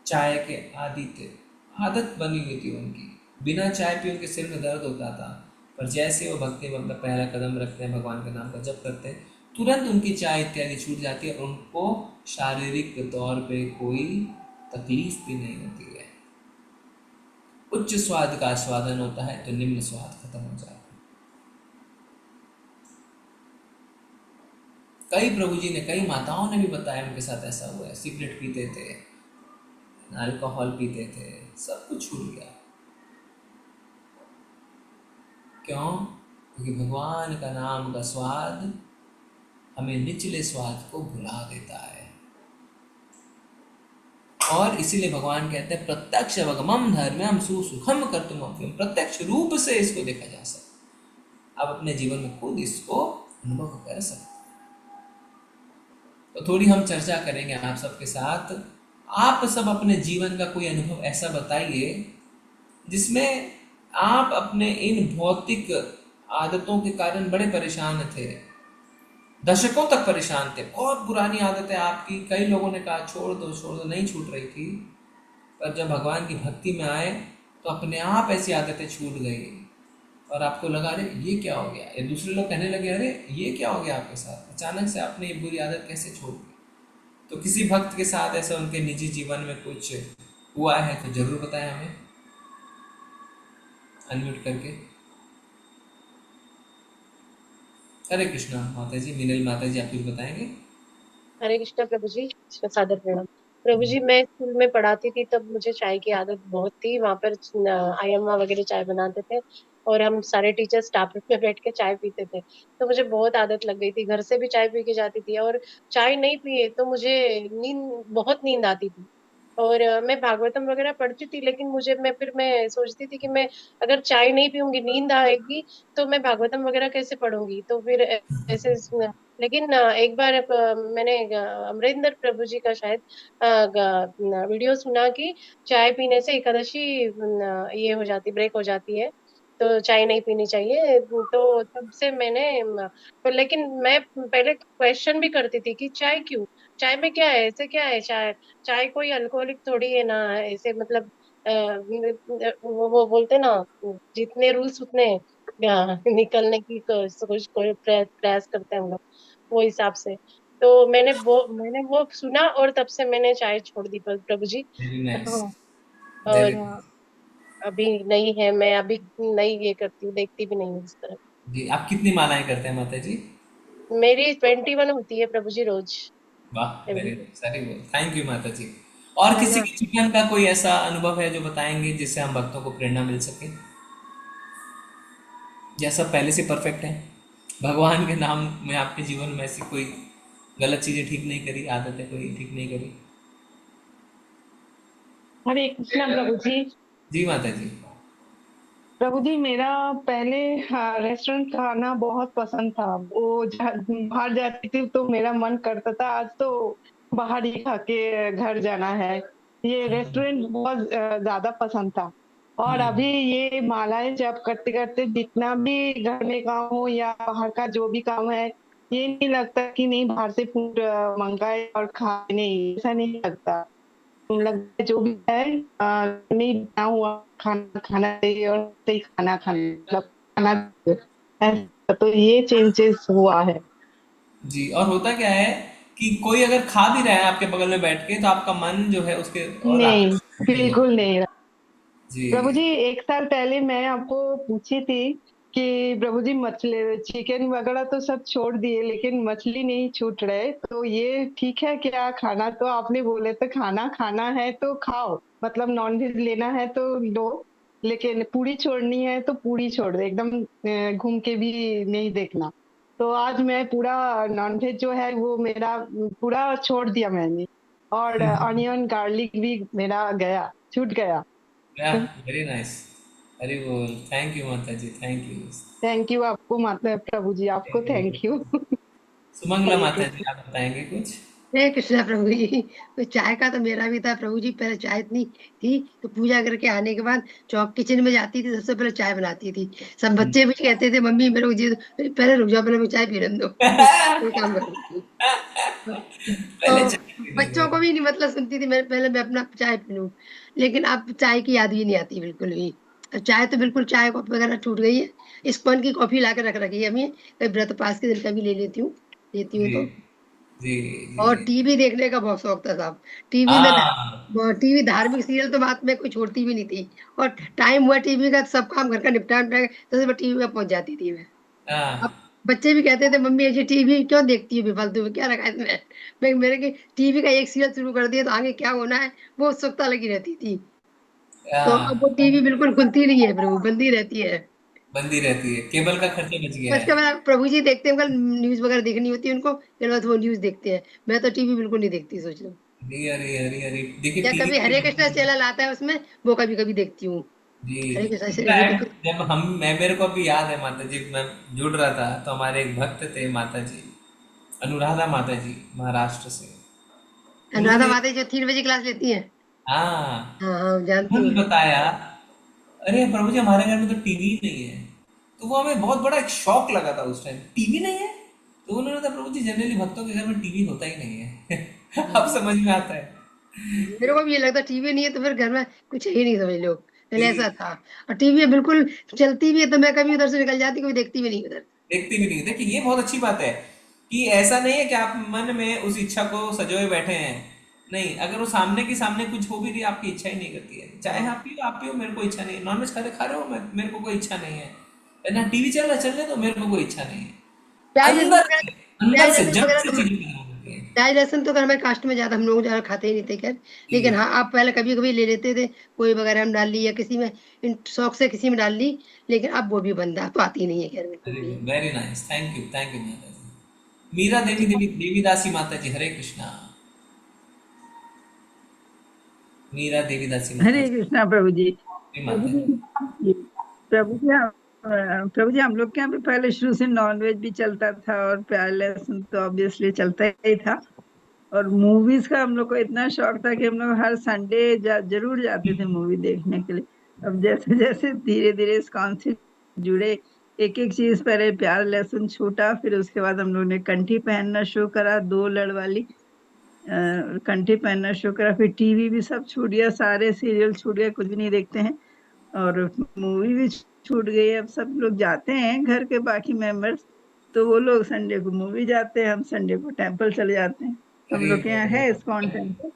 चाय के आदी थे, आदत बनी हुई थी उनकी, बिना चाय पिए उनके सिर में दर्द होता था। पर जैसे वो भक्ति में अपना पहला कदम रखते हैं, भगवान के नाम का जप करते हैं, तुरंत उनकी चाय इत्यादि छूट जाती है और उनको शारीरिक तौर पे कोई तकलीफ भी नहीं होती है। उच्च स्वाद का आस्वादन होता है तो निम्न स्वाद खत्म हो जाता है। कई प्रभु जी ने, कई माताओं ने भी बताया उनके साथ ऐसा हुआ है। सिगरेट पीते थे, अल्कोहल पीते थे, सब कुछ छूट गया। क्यों? क्योंकि भगवान का नाम का स्वाद हमें निचले स्वाद को भुला देता है। और इसीलिए भगवान कहते हैं प्रत्यक्ष अवगमम धर्म्यम सुसुखम कर्तुम अप्यम। प्रत्यक्ष रूप से इसको देखा जा सकता, आप अपने जीवन में खुद इसको अनुभव कर सकते हैं। तो थोड़ी हम चर्चा करेंगे आप सबके साथ। आप सब अपने जीवन का कोई अनुभव ऐसा बताइए जिसमें आप अपने इन भौतिक आदतों के कारण बड़े परेशान थे, दशकों तक परेशान थे। बहुत पुरानी आदतें आपकी, कई लोगों ने कहा छोड़ दो छोड़ दो, नहीं छूट रही थी। पर जब भगवान की भक्ति में आए तो अपने आप ऐसी आदतें छूट गई और आपको लगा अरे ये क्या हो गया। ये दूसरे लोग कहने लगे अरे ये क्या हो गया आपके साथ, अचानक से आपने ये बुरी आदत कैसे छोड़ दी। तो किसी भक्त के साथ ऐसा उनके निजी जीवन में कुछ हुआ है तो जरूर बताएं हमें, अनम्यूट करके। हरे कृष्णा माता जी, मीनल माता जी, आप कुछ बताएंगे? हरे कृष्णा प्रभु जी, सादर प्रणाम प्रभु जी। मैं स्कूल में पढ़ाती थी तब मुझे चाय की आदत बहुत थी। वहाँ पर आई अम्मा वगैरह चाय बनाते थे और हम सारे टीचर स्टाफ रूम में बैठ के चाय पीते थे। तो मुझे बहुत आदत लग गई थी, घर से भी चाय पी के जाती थी और चाय नहीं पिए तो मुझे बहुत नींद आती थी। और मैं भागवतम वगैरह पढ़ती थी, लेकिन मैं सोचती थी कि मैं अगर चाय नहीं पीऊंगी नींद आएगी तो मैं भागवतम वगैरह कैसे पढ़ूंगी। तो फिर ऐसे लेकिन एक बार मैंने अमरिंदर प्रभु जी का शायद वीडियो सुना कि चाय पीने से एकादशी ये हो जाती, ब्रेक हो जाती है, तो चाय नहीं पीनी चाहिए। तो तब से मैंने लेकिन मैं पहले क्वेश्चन भी करती थी कि चाय क्यों, चाय में क्या है, ऐसे क्या है, चाय कोई अल्कोहलिक थोड़ी है ना, ऐसे मतलब वो बोलते ना जितने रूल्स उतने निकलने की प्रयास करते हैं हम लोग, वो हिसाब से। तो मैंने वो सुना और तब से मैंने चाय छोड़ दी प्रभु जी। और अभी नहीं है, मैं अभी नहीं ये करती हूँ, देखती भी नहीं हूँ इस तरह जी। आप कितनी मालाएं करते हैं माता जी? मेरी 21 होती है प्रभु जी रोज। वाह, वेरी गुड, थैंक यू माता जी। और किसी के जीवन का कोई ऐसा अनुभव है जो बताएंगे जिससे हम भक्तों को प्रेरणा मिल सके, जैसा पहले से परफेक्ट है, भगवान के नाम में आपके जीवन में ऐसी कोई गलत चीजें ठीक नहीं करी, आदतें कोई ठीक नहीं करी? हरे कृष्णा प्रभु जी। जी माता जी। प्रभु जी, मेरा पहले रेस्टोरेंट खाना बहुत पसंद था। वो बाहर जाती थी तो मेरा मन करता था आज तो बाहर ही खा के घर जाना है। ये रेस्टोरेंट बहुत ज्यादा पसंद था। और अभी ये मालाएं जप करते करते जितना भी घर में काम हो या बाहर का जो भी काम है, ये नहीं लगता कि नहीं बाहर से फूड मंगाए और खाए, नहीं ऐसा नहीं लगता। लगता है जो भी है नहीं बना हुआ खाना खाना चाहिए और सही खाना मतलब खाना चाहिए। ऐसा तो ये चेंजेस हुआ है जी। और होता क्या है कि कोई अगर खा भी रहा है आपके बगल में बैठ के तो आपका मन जो है उसके और नहीं, आकर्षित नहीं होता। बिल्कुल नहीं। जी प्रभु जी, 1 साल पहले मैं आपको पूछी थी कि प्रभु जी मछली चिकन वगैरह तो सब छोड़ दिए लेकिन मछली नहीं छूट रहे, तो ये ठीक है क्या? खाना तो आपने बोले तो खाना खाना है तो खाओ, मतलब नॉनवेज लेना है तो लो, लेकिन पूरी छोड़नी है तो पूरी छोड़ दे, एकदम घूम के भी नहीं देखना। तो आज मैं पूरा नॉनवेज जो है वो मेरा पूरा छोड़ दिया मैंने, और ऑनियन गार्लिक भी मेरा गया, छूट गया। Very nice. हरि बोल। थैंक यू माता जी, थैंक यू। थैंक यू आपको माता प्रभु जी, आपको थैंक यू। सुमंगला हरे माता जी, कृष्ण। आप बताएंगे कुछ? हरे कृष्णा प्रभु जी। तो चाय का तो मेरा भी था प्रभु जी। पहले चाय इतनी थी तो पूजा करके आने के बाद चौक किचन में जाती थी, सबसे पहले चाय बनाती थी। सब बच्चे भी कहते थे मम्मी मेरे को पहले रुक जाओ, पहले मैं चाय पी लेने दो कोई काम करती थी। तो पहले चाय पीने बच्चों को भी नहीं मतलब सुनती थी, मैं पहले मैं अपना चाय पी लूं। लेकिन अब चाय की याद भी नहीं आती बिल्कुल भी। चाय तो बिल्कुल, चाय कॉफी वगैरह छूट गई है। स्पॉन की कॉफी ला के रख रखी है अभी, कभी व्रत पास के दिन कभी ले लेती हूँ जी तो। जी और जी। टीवी देखने का बहुत शौक था साहब। टीवी में हाँ टीवी धार्मिक सीरियल तो बात में कोई छोड़ती भी नहीं थी। और टाइम हुआ टीवी का, सब काम घर का निपटा तो टीवी में पहुंच जाती थी मैं। अब हाँ बच्चे भी कहते थे मम्मी ऐसे टीवी क्यों देखती है बेफालतू में, क्या रखा है इसमें। मैं मेरे की टीवी का एक सीरियल शुरू कर दिया तो आगे क्या होना है वो उत्सुकता लगी रहती थी। तो अब वो हाँ, टीवी बिल्कुल खुलती नहीं है प्रभु, बंदी रहती है। बंदी रहती है, केबल का खर्चा बच गया उसके है। बाद प्रभु जी देखते हैं, कल न्यूज वगैरह देखनी होती है उनको, फिर बस वो न्यूज देखते हैं। मैं तो टीवी बिल्कुल नहीं देखती, सोच लो। जी अरे अरे अरे, देखिए या टीवी कभी के हरे कृष्णा माध्यम से। चैनल आता है उसमें, वो कभी कभी देखती हूँ। जी हरे कृष्णा ये तो इनफैक्ट जब मैं मेरे को अभी याद है माता जी, मैं जुड़ रहा था तो हमारे एक भक्त थे माता जी, अनुराधा माता जी, महाराष्ट्र से। अनुराधा उन्होंने, माता जो 3 बजे क्लास लेती है। हाँ, हाँ हाँ जानती हूँ उन्होंने मैं। बताया, अरे प्रभु जी हमारे घर में तो टीवी ही नहीं है। तो वो हमें बहुत बड़ा एक शॉक लगा था उस टाइम, टीवी नहीं है। तो उन्होंने कहा प्रभु जी जनरली भक्तों के घर में टीवी होता ही नहीं है। अब समझ में आता है। मेरे को भी ये लगता टीवी नहीं है तो फिर घर में कुछ है ही नहीं, समझ लो। पहले जी, ऐसा था। और टीवी बिल्कुल चलती भी है तो मैं कभी उधर से निकल जाती, कोई देखती भी नहीं उधर। देखते भी नहीं। देखिए ये बहुत अच्छी बात है कि ऐसा नहीं है कि आप मन में उस इच्छा को सजोए बैठे हैं। नहीं, अगर वो सामने की सामने कुछ हो भी रही है, आपकी इच्छा ही नहीं करती है, चाहे आप पियो, मेरे को इच्छा नहीं है। नॉनवेज खा रहे हो, मेरे को कोई इच्छा नहीं है ना। टीवी चल रहा है, चलने दो, मेरे को कोई इच्छा नहीं है। प्याज लहसुन अंदर वगैरह, से, अंदर प्याज से लहसुन जब वगैरह से तो चीजें खत्म होती हैं। प्याज लहसुन तो हमारे कास्ट में ज्यादा हम लोग ज्यादा खाते ही नहीं थे खैर। लेकिन जी हाँ आप पहले कभी कभी ले लेते थे, कोई वगैरह हम डाल ली या किसी में शौक से किसी में डाल ली। लेकिन अब वो भी बंद है, अब तो आती नहीं है खैर बिल्कुल वेरी भी। Good, very nice, thank you माता जी। मीरा देवीदासी माता जी, हरे कृष्णा। मीरा देवीदासी माता हरे जी। कृष्णा प्रभु जी। जी प्रभु माता जी। जी, प्रभु जी हम लोग के यहाँ पे पहले शुरू से नॉनवेज भी चलता था और प्याज लहसुन तो ऑब्वियसली चलता ही था। और मूवीज का हम लोग को इतना शौक था कि हम लोग हर संडे जरूर जाते थे मूवी देखने के लिए। अब जैसे जैसे धीरे धीरे इस कॉन्सेप्ट जुड़े, एक एक चीज, पहले प्याज लहसुन छूटा, फिर उसके बाद हम लोग ने कंठी पहनना शुरू करा, 2 लड़ वाली कंठी पहनना शुरू करा, फिर टीवी भी सब छूट गया, सारे सीरियल छूट गए, कुछ भी नहीं देखते हैं। और मूवी भी छूट गई। अब सब लोग जाते हैं घर के बाकी मेंबर्स, तो वो लोग संडे को मूवी जाते हैं, हम संडे को टेम्पल चले जाते हैं। हम अरे लोग के यहाँ है इस्कॉन टेम्पल,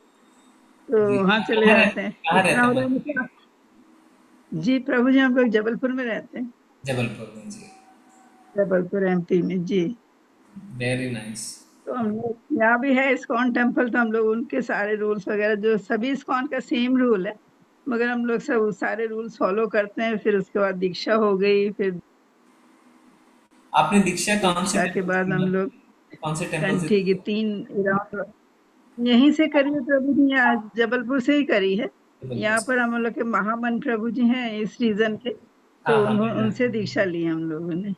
तो जी, वहां आप चले जाते हैं। कहाँ इतना रहते हो हैं रहा है माता जी? मुझे। जी प्रभु जी हम लोग जबलपुर में रहते हैं, जबलपुर में जी। जबलपुर एमपी में जी। Very nice. तो हम लोग यहाँ भी है इस्कॉन टेम्पल, तो हम लोग उनके सारे रूल्स वगैरह, जो सभी इस्कॉन का सेम रूल है, मगर हम लोग सब सारे रूल्स फॉलो करते हैं। फिर उसके बाद दीक्षा हो गई, फिर आपने दीक्षा कौन से दीक्षा के टेम्पल बाद हम लोग कौन से टेम्पल से? कंठी की 3 राउंड यहीं से करी है प्रभु जी, यहाँ जबलपुर से ही करी है। यहाँ पर हम लोग के महामन प्रभु जी हैं इस रीजन के, तो हाँ, हाँ, उनसे दीक्षा ली हम लोगों ने।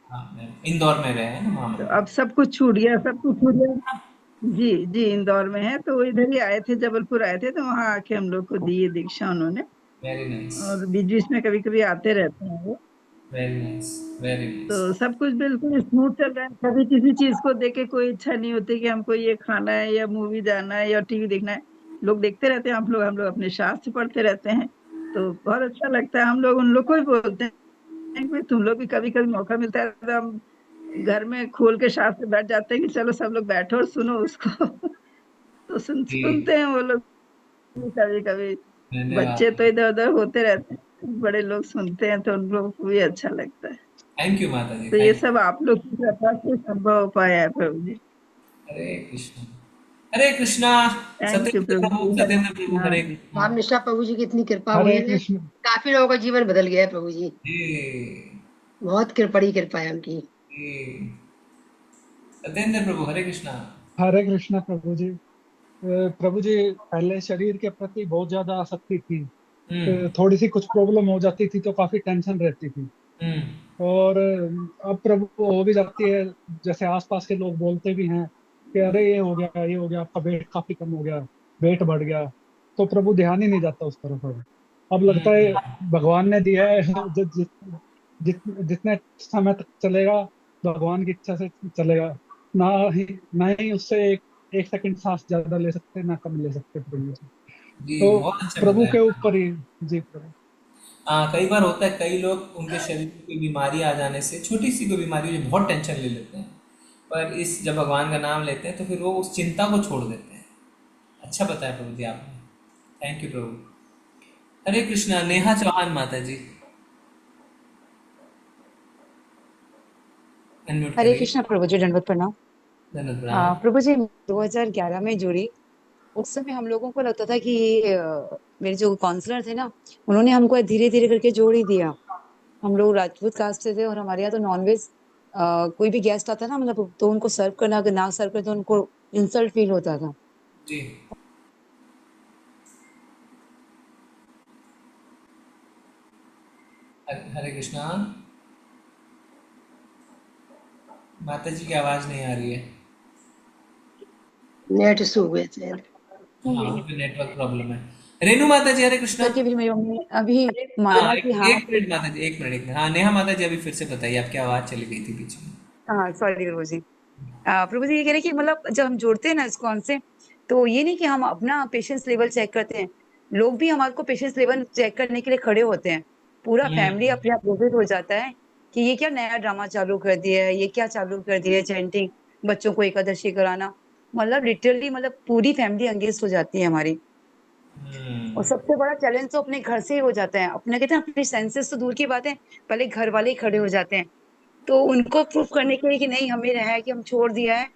इंदौर में रहे हैं ना तो मामा? अब सब कुछ छूट गया, सब कुछ छूट गया। जी जी, इंदौर में है, तो वो इधर ही आए थे, जबलपुर आए थे, तो वहाँ आके हम लोग को दी है दीक्षा उन्होंने। वेरी नाइस, और बीच बीच में कभी कभी आते रहते हैं वो। Very nice, very nice. तो सब कुछ बिल्कुल स्मूथ चल रहा है। कभी किसी चीज को देख के कोई इच्छा नहीं होती कि हमको ये खाना है या मूवी जाना है या टीवी देखना है। लोग देखते रहते हैं, हम लोग अपने शास्त्र पढ़ते रहते हैं, तो बहुत अच्छा लगता है। हम लोग उन लोग को भी बोलते हैं कि तुम लोग भी कभी कभी मौका मिलता है तो हम घर में खोल के शास्त्र बैठ जाते हैं कि चलो सब लोग बैठो और सुनो उसको। तो सुनते हैं वो लोग कभी कभी। बच्चे तो इधर उधर होते रहते हैं, बड़े लोग सुनते हैं, तो उन लोगों को भी अच्छा लगता है। थैंक यू माता जी, तो ये थैंक यू। सब आप लोग की कृपा से संभव हो पाया है प्रभु जी। हरे कृष्णा, हरे कृष्णा। थैंक यू सत्येंद्र प्रभु, प्रभु जी। सत्येंद्र प्रभु, हाँ हरे जी। कृष्णा। राम निष्ठा प्रभु जी की इतनी कृपा हुई हरे है, कृष्ण। काफी लोगों का जीवन बदल गया है प्रभु जी। जी, बहुत बड़ी कृपा है उनकी। जी। सत्येंद्र प्रभु, हरे कृष्णा। हरे कृष्णा प्रभु जी। प्रभु जी, पहले शरीर के प्रति बहुत ज्यादा आसक्ति थी। थोड़ी सी कुछ प्रॉब्लम हो जाती थी तो काफी टेंशन रहती थी। और अब प्रभु हो भी जाती है, जैसे आसपास के लोग बोलते भी हैं कि अरे ये हो गया, ये हो गया, आपका वेट काफी कम हो गया, वेट बढ़ गया, तो प्रभु ध्यान ही नहीं जाता उस तरफ। अब लगता है भगवान ने दिया है, जितने समय तक चलेगा भगवान की इच्छा से चलेगा। ना ना ही उससे एक सेकंड सांस ज्यादा ले सकते, ना कम ले सकते प्रभु जी। जी, तो बहुत अच्छा प्रभु बताया। के ऊपर ही। जी प्रभु। कई बार होता है, कई लोग उनके शरीर में कोई बीमारी आ जाने से, छोटी सी कोई बीमारी हो, बहुत टेंशन ले लेते हैं, पर इस जब भगवान का नाम लेते हैं तो फिर वो उस चिंता को छोड़ देते हैं। अच्छा बताया प्रभु जी आपने, थैंक यू प्रभु। हरे कृष्णा। नेहा चौहान माता जी, अनम्यूट हरे करिए। कृष्णा प्रभु जी, दंडवत प्रणाम। धन्यवाद प्रणाम। प्रभु जी 2011 में जुड़ी। उस समय हम लोगों को लगता था कि मेरे जो काउंसलर थे ना, उन्होंने हमको धीरे धीरे करके जोड़ ही दिया। हम लोग राजपूत कास्ट से थे और हमारे यहाँ तो नॉनवेज कोई भी गेस्ट आता ना, मतलब तो उनको सर्व करना, अगर ना सर्व करते तो उनको इंसल्ट फील होता था। जी। हरे कृष्णा। माता जी की आवाज नहीं आ रही है। नेट इशू हुए थे। हाँ, नेटवर्क प्रॉब्लम है। रेणु माता जी, हरे कृष्णा। करके भी मेरी मम्मी अभी हाँ, माना कि हाँ एक मिनट माता जी, एक मिनट। हाँ, नेहा माता जी, अभी फिर से बताइए, आपकी आवाज चली गई थी बीच में। हाँ सॉरी प्रभु जी। प्रभु जी ये कह रहे हैं कि मतलब जब हम जुड़ते हैं ना इस्कॉन से, तो ये नहीं कि हम अपना पेशेंस लेवल चेक करते हैं, लोग भी हमारे को पेशेंस लेवल चेक करने के लिए खड़े होते हैं। पूरा फैमिली अपने आप विजिट हो जाता है कि ये क्या नया ड्रामा चालू कर दिया है, ये क्या चालू कर दिया है, चैंटिंग, बच्चों को एकादशी कराना, मतलब लिटरली मतलब पूरी फैमिली एंगेज हो जाती है हमारी। और सबसे बड़ा चैलेंज तो अपने घर से ही हो जाता है। अपने कहते हैं अपने सेंसेस तो दूर की बात है, पहले घर वाले ही खड़े हो जाते हैं। तो उनको प्रूफ करने के लिए कि नहीं हमें रहा है कि हम छोड़ दिया है,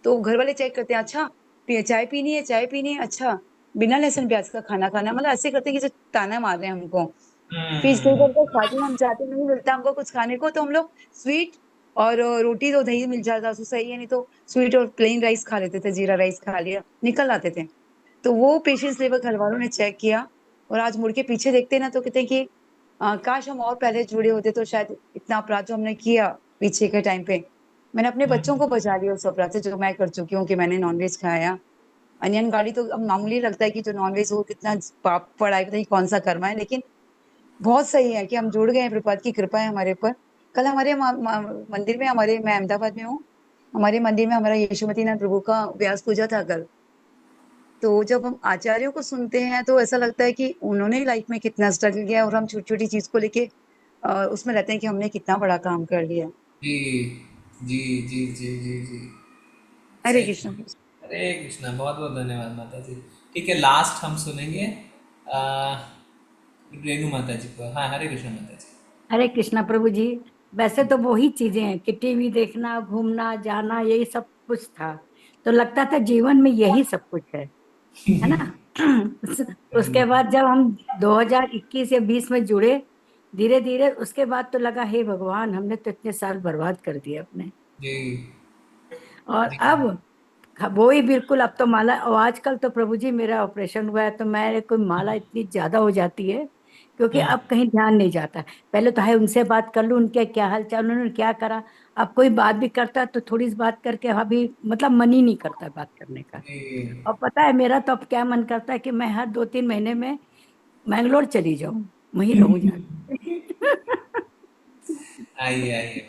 तो घर वाले चेक करते हैं, अच्छा चाय पीनी है, चाय पीनी है, अच्छा बिना लहसुन प्याज का खाना खाना, मतलब ऐसे करते हैं कि जैसे ताना मार रहे हैं हमको। फिर इसके ऊपर खाते हम जाते नहीं मिलता हमको कुछ खाने को, तो हम लोग स्वीट और रोटी तो दही मिल जाता तो सही है, नहीं तो स्वीट और प्लेन राइस खा लेते थे, जीरा राइस खा लिया, निकल आते थे। तो वो पेशेंस लेवल घर वालों ने चेक किया। और आज मुड़ के पीछे देखते हैं ना, तो कहते हैं कि काश हम और पहले जुड़े होते तो शायद इतना अपराध जो हमने किया पीछे के टाइम पे, मैंने अपने बच्चों को बचा लिया उस अपराध से जो मैं कर चुकी हूँ कि मैंने नॉनवेज खाया। अनियन गाड़ी तो अब मामूली लगता है कि जो नॉनवेज हो कितना पाप पड़ा है, पता नहीं कौन सा कर्म है, लेकिन बहुत सही है कि हम जुड़ गए हैं, प्रभुपाद की कृपा है हमारे ऊपर। कल हमारे मंदिर में, मैं अहमदाबाद में हूँ, हमारे मंदिर में हमारा यशोमतीनाथ प्रभु का व्यास पूजा था कल। तो जब हम आचार्यों को सुनते हैं तो ऐसा लगता है कि उन्होंने लाइफ में कितना स्ट्रगल किया, और हम छोटी छोटी चीज को लेके उसमें रहते हैं कि हमने कितना बड़ा काम कर लिया। जी, जी, जी, जी, जी, जी। हरे सही। कृष्ण। हरे कृष्णा, बहुत बहुत धन्यवाद माता जी। ठीक है, लास्ट हम सुनेंगे रेणु माता जी को। हाँ, हरे कृष्ण माता जी। हरे कृष्णा प्रभु जी। वैसे तो वो ही चीजें हैं कि टीवी देखना, घूमना, जाना, यही सब कुछ था। तो लगता था जीवन में यही सब कुछ है ना। उसके बाद जब हम 2021 या 20 में जुड़े, धीरे धीरे उसके बाद तो लगा हे भगवान, हमने तो इतने साल बर्बाद कर दिए अपने। और अब वो ही बिल्कुल, अब तो माला, और आजकल तो प्रभु जी मेरा ऑपरेशन हुआ है तो मेरे को माला इतनी ज्यादा हो जाती है, क्योंकि अब कहीं ध्यान नहीं जाता। पहले तो है उनसे बात कर लूं, उनके क्या हाल चाल, उन्होंने क्या करा। अब कोई बात भी करता है तो थोड़ी सी बात करके अभी मतलब मन ही नहीं करता बात करने का। और पता है मेरा तो अब क्या मन करता है कि मैं हर 2-3 महीने में मैंगलोर चली जाऊं, वहीं रहूं जाके। आइए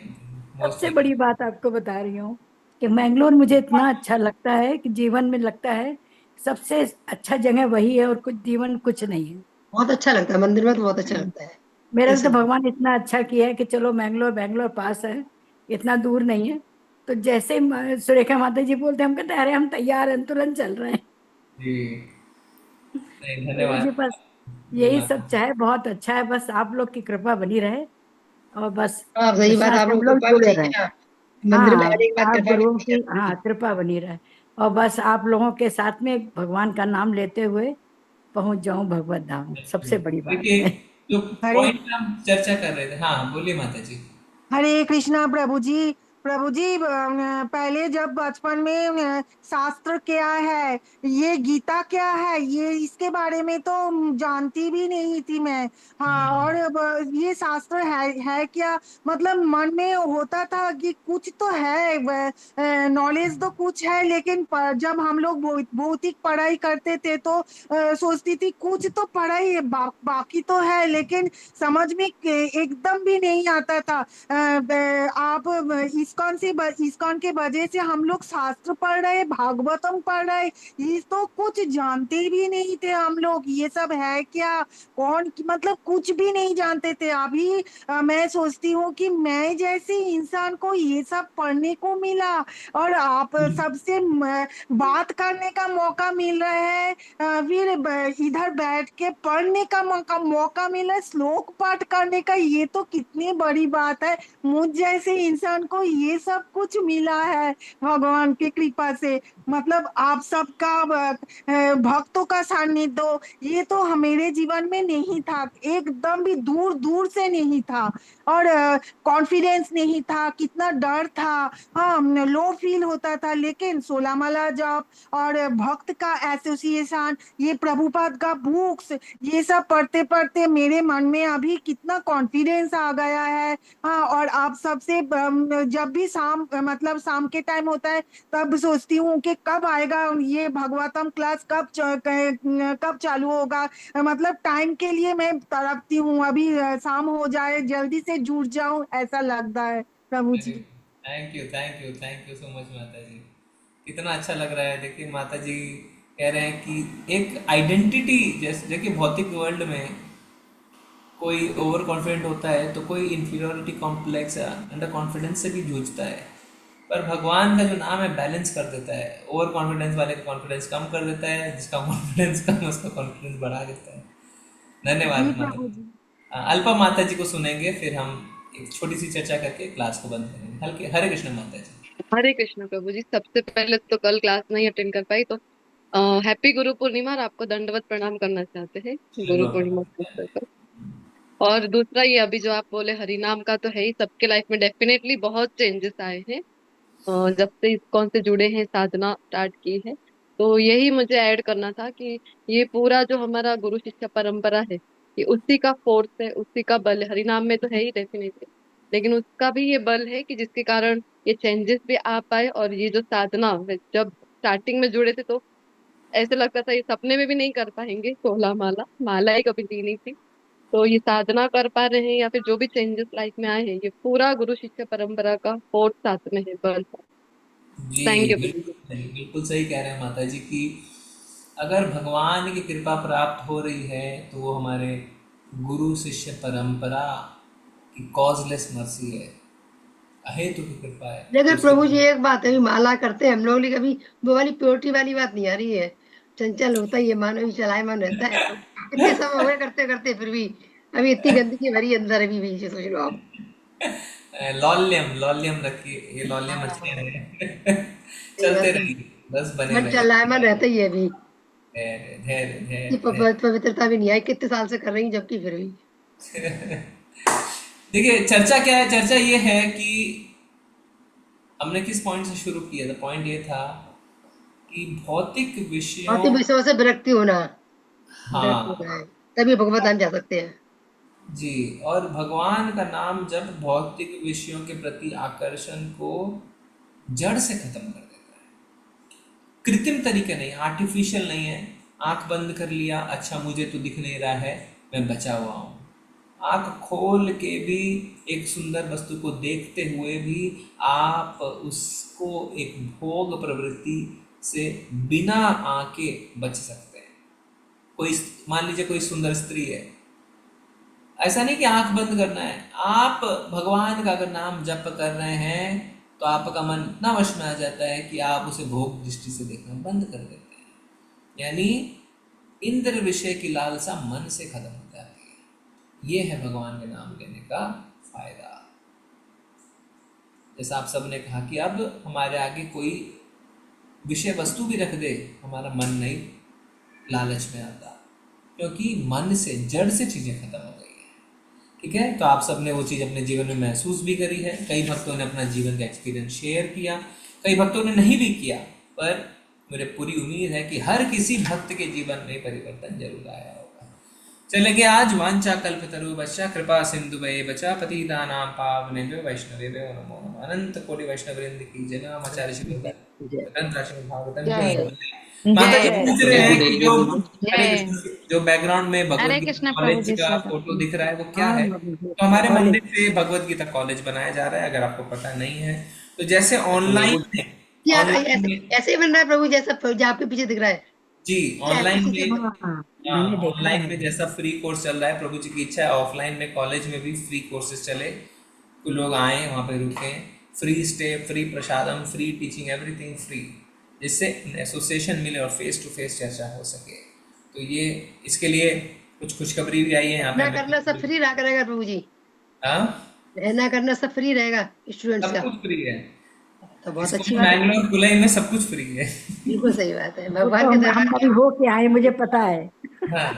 सबसे बड़ी बात आपको बता रही हूँ कि मैंगलोर मुझे इतना अच्छा लगता है कि जीवन में लगता है सबसे अच्छा जगह वही है, और कुछ जीवन कुछ नहीं है। बहुत अच्छा लगता है मंदिर में, तो बहुत अच्छा लगता है। मेरा ऐसा तो भगवान इतना अच्छा किया है कि चलो मैंगलोर पास है, इतना दूर नहीं है। तो जैसे सुरेखा माता जी बोलते हैं, हम कहते हैं अरे हम तैयार हैं, तुरंत चल रहे हैं। नहीं, तो मुझे धन्यवाद बस यही सब चाहे, बहुत अच्छा है, बस आप लोग की कृपा बनी रहे, और बस हाँ सही बात, कृष्णा आप से हम लोग लोग कृपा भी जुड़े रहे। चाहिए। मंदिर में हाँ, आने के बाद आप कृपा भी गुरुओं चाहिए। की हाँ कृपा बनी रहे, और बस आप लोगों के साथ में भगवान का नाम लेते हुए पहुंच जाऊं भगवत धाम, सबसे बड़ी बात देखिए, है। जो हरे पॉइंट हम चर्चा कर रहे थे, हाँ बोलिए माता जी। हरे कृष्णा प्रभु जी। प्रभु जी, पहले जब बचपन में शास्त्र क्या है, ये गीता क्या है, ये इसके बारे में तो जानती भी नहीं थी मैं। हाँ, और ये शास्त्र है क्या, मतलब मन में होता था कि कुछ तो है, नॉलेज तो कुछ है, लेकिन जब हम लोग भौतिक पढ़ाई करते थे तो सोचती थी कुछ तो पढ़ाई है, बाकी तो है, लेकिन समझ में एकदम भी नहीं आता था। आप इस्कॉन के वजह से हम लोग शास्त्र पढ़ रहे, भागवतम पढ़ रहे, ये तो कुछ जानते भी नहीं थे हम लोग, ये सब है क्या, कौन, मतलब कुछ भी नहीं जानते थे। अभी मैं सोचती हूँ कि मैं जैसे इंसान को ये सब पढ़ने को मिला, और आप सबसे बात करने का मौका मिल रहा है, फिर इधर बैठ के पढ़ने का मौका मिला, श्लोक पाठ करने का, ये तो कितनी बड़ी बात है। मुझ जैसे इंसान को ये सब कुछ मिला है भगवान की कृपा से। मतलब आप सबका भक्तों का सानिध्य, ये तो मेरे जीवन में नहीं था, एकदम भी दूर दूर से नहीं था। और कॉन्फिडेंस नहीं था, कितना डर था, हाँ लो फील होता था। लेकिन सोलामाला जप और भक्त का एसोसिएशन, ये प्रभुपाद का बुक्स, ये सब पढ़ते पढ़ते मेरे मन में अभी कितना कॉन्फिडेंस आ गया है। हाँ, और आप सबसे जब भी मतलब शाम के टाइम होता है, तब सोचती हूँ कि कब आएगा ये भगवतम क्लास, कब चालू होगा। मतलब टाइम के लिए मैं तड़पती हूँ, अभी शाम हो जाए, जल्दी से जुड़ जाऊं, ऐसा लगता है प्रभु जी। थैंक यू सो मच माता जी। कितना अच्छा लग रहा है। देखिए माता जी कह रहे हैं कि एक आइडेंटिटी, जैसे देखिए भौतिक वर्ल्ड में कोई ओवर कॉन्फिडेंट होता है तो कोई इंफीरियोरिटी कॉम्प्लेक्स या अंडर कॉन्फिडेंस से भी जूझता है, पर भगवान का जो नाम है बैलेंस कर देता है। ओवर कॉन्फिडेंस वाले का कॉन्फिडेंस कम कर देता है, जिसका कॉन्फिडेंस कम है उसका कॉन्फिडेंस बढ़ा देता है। धन्यवाद जी माता प्रभु जी। जी। अल्पा माता जी को सुनेंगे, फिर हम एक छोटी सी चर्चा करके क्लास को बंद करेंगे। हरे कृष्ण माता जी। हरे कृष्ण प्रभु जी। सबसे पहले तो कल क्लास नहीं अटेंड कर पाई, तो हैप्पी गुरु पूर्णिमा, और आपको दंडवत प्रणाम करना चाहते हैं गुरु पूर्णिमा के अवसर पर। और दूसरा, ये अभी जो आप बोले हरिनाम का, तो है ही, सबके लाइफ में डेफिनेटली बहुत चेंजेस आए हैं जब से इस्कॉन से जुड़े हैं, साधना स्टार्ट की है। तो यही मुझे ऐड करना था कि ये पूरा जो हमारा गुरु शिष्य परंपरा है, ये उसी का फोर्स है, उसी का बल है। हरिनाम में तो है ही डेफिनेटली, लेकिन उसका भी ये बल है कि जिसके कारण ये चेंजेस भी आ पाए। और ये जो साधना है, जब स्टार्टिंग में जुड़े थे तो ऐसे लगता था ये सपने में भी नहीं कर पाएंगे, 16 माला, माला ही कभी ली नहीं थी। तो ये साधना कर पा रहे हैं, या फिर जो भी चेंजेस लाइफ में आए हैं, ये पूरा गुरु शिष्य परंपरा का फोर्स साथ में है, बल। जी थैंक यू। बिल्कुल सही कह रहे हैं माता जी कि अगर भगवान की कृपा प्राप्त हो रही है तो वो हमारे गुरु शिष्य परंपरा की कॉजलेस मर्सी है, अहेतु की कृपा है। लेकिन उसके प्रभु जी एक बात है, अभी माला करते हैं हम लोग, लेकिन अभी वो वाली प्योरिटी वाली बात नहीं आ रही है। चंचल होता ही है, मानो ही चलायमान रहता है। तो इतने समय हो गए करते करते, फिर भी अभी इतनी गंदगी भरी अंदर, अभी भी सोच लो आप। लॉल्यम रखिए, ये लॉल्यम अच्छे हैं। सही चलते बात है। रहिए। बस बने मन रहे। चल रहा है, मन रहता ही है अभी। धैर्य धैर्य इतनी धैर्य पवित्रता भी नहीं आई, कितने साल से कर रही हूँ जबकि फिर भी। देखिए चर्चा क्या है, चर्चा ये है कि हमने किस पॉइंट से शुरू किया था। पॉइंट ये था कि भौतिक विषयों से विरक्ति होना, हाँ तभी भगवत धाम जा सकते हैं। जी, और भगवान का नाम जब भौतिक विषयों के प्रति आकर्षण को जड़ से खत्म कर देता है। कृत्रिम तरीके नहीं, आर्टिफिशियल नहीं है। आंख बंद कर लिया, अच्छा मुझे तो दिख नहीं रहा है, मैं बचा हुआ हूँ। आंख खोल के भी एक सुंदर वस्तु को देखते हुए भी आप उसको एक भोग प्रवृत्ति से बिना आंके बच सकते हैं। कोई मान लीजिए कोई सुंदर स्त्री है, ऐसा नहीं कि आंख बंद करना है। आप भगवान का अगर नाम जप कर रहे हैं तो आपका मन इतना वश में आ जाता है कि आप उसे भोग दृष्टि से देखना बंद कर देते हैं। यानी इंद्र विषय की लालसा मन से खत्म हो जाती है। ये है भगवान के नाम लेने का फायदा। जैसा आप सबने कहा कि अब हमारे आगे कोई विषय वस्तु भी रख दे, हमारा मन नहीं लालच में आता, क्योंकि मन से जड़ से चीजें खत्म हो गई है। ठीक है, तो आप सबने वो चीज़ अपने जीवन में महसूस भी करी है। कई भक्तों ने अपना जीवन का एक्सपीरियंस शेयर किया, कई भक्तों ने नहीं भी किया, पर मुझे पूरी उम्मीद है कि हर किसी भक्त के जीवन में परिवर्तन जरूर आया होगा। चलेंगे आज वांछा कल्पतरुभ्यश्च कृपा सिंधुभैर्वच पतितानां पावनेभ्यो वैष्णवेभ्यो नमो नमः। अनंत कोटि वैष्णव वृंद की जय। आचार्य श्री भागवतम माता जी पूछ रहे हैं कि जो बैकग्राउंड में भगवत गीता कॉलेज का फोटो दिख रहा है वो क्या है। तो हमारे मंदिर से भगवत गीता कॉलेज बनाया जा रहा है, अगर आपको पता नहीं है तो। जैसे ऑनलाइन ऐसे ही बन रहा है प्रभु, जैसा जो आपके पीछे दिख रहा है जी। ऑनलाइन में जैसा फ्री कोर्स चल रहा है, प्रभु जी की इच्छा है ऑफलाइन में कॉलेज में भी फ्री कोर्सेज चले, तो लोग आए वहाँ पे रुके, फ्री स्टे, फ्री प्रसादम, फ्री टीचिंग, एवरीथिंग फ्री, जिससे एसोसिएशन मिले और फेस टू फेस चर्चा हो सके। तो ये इसके लिए कुछ खुशखबरी भी आई है यहाँ पे। करना सब फ्री रहा करेगा प्रभु जी। रहना करना सब फ्री रहेगा स्टूडेंट्स का, सब कुछ फ्री है। तो बहुत अच्छी बात है। बैंगलोर कुलाई में सब कुछ फ्री है। बिल्कुल सही बात है, भगवान के दरबार हो के आए, मुझे पता है। हाँ,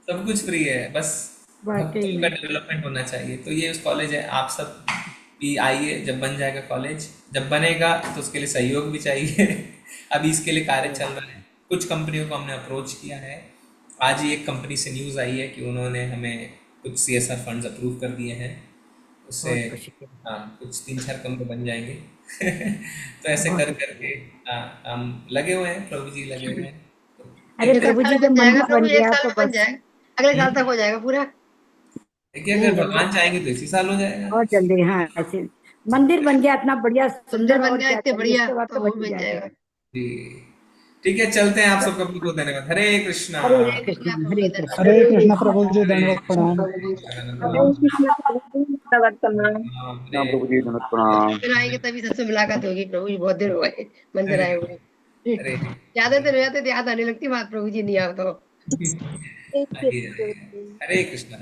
सब कुछ फ्री है, बस भक्तों का डेवलपमेंट होना चाहिए। तो ये उस कॉलेज है, आप सब भी आइए। जब बन जाएगा कॉलेज, जब बनेगा तो उसके लिए सहयोग भी चाहिए। अभी इसके लिए कार्य चल रहा है। कुछ कंपनियों को हमने अप्रोच किया है। आज ही एक कंपनी से न्यूज़ आई है कि उन्होंने हमें कुछ CSR फंड्स अप्रूव कर दिए हैं, उससे हाँ कुछ 3-4 कमरे बन जाएंगे। तो ऐसे कर करके हम लगे हुए हैं, प्रभु जी लगे हुए हैं। अरे प्रभु जी जब मंदिर बन गया तो बन जाएगा, अगले साल तक हो जाएगा पूरा। देखिए अगर भगवान चाहेंगे तो इसी साल हो जाएगा। बहुत जल्दी। हाँ, ऐसे मंदिर बन गया इतना बढ़िया सुंदर बन गया, इतने बढ़िया, तो वो बन जाएगा। जी ठीक है, चलते हैं। आप सबका बहुत बहुत धन्यवाद। हरे कृष्णा। हरे कृष्णा। हरे कृष्णा। हरे कृष्णा प्रभु जी, धन्यवाद प्रणाम। प्रभु जी धन्यवाद प्रणाम। फिर आएंगे तभी सबसे मुलाकात होगी प्रभु जी, बहुत देर हो गए मंदिर आए हुए। ज्यादा देर हो जाते याद आने लगती बात, प्रभु जी नहीं आओ तो। हरे कृष्णा।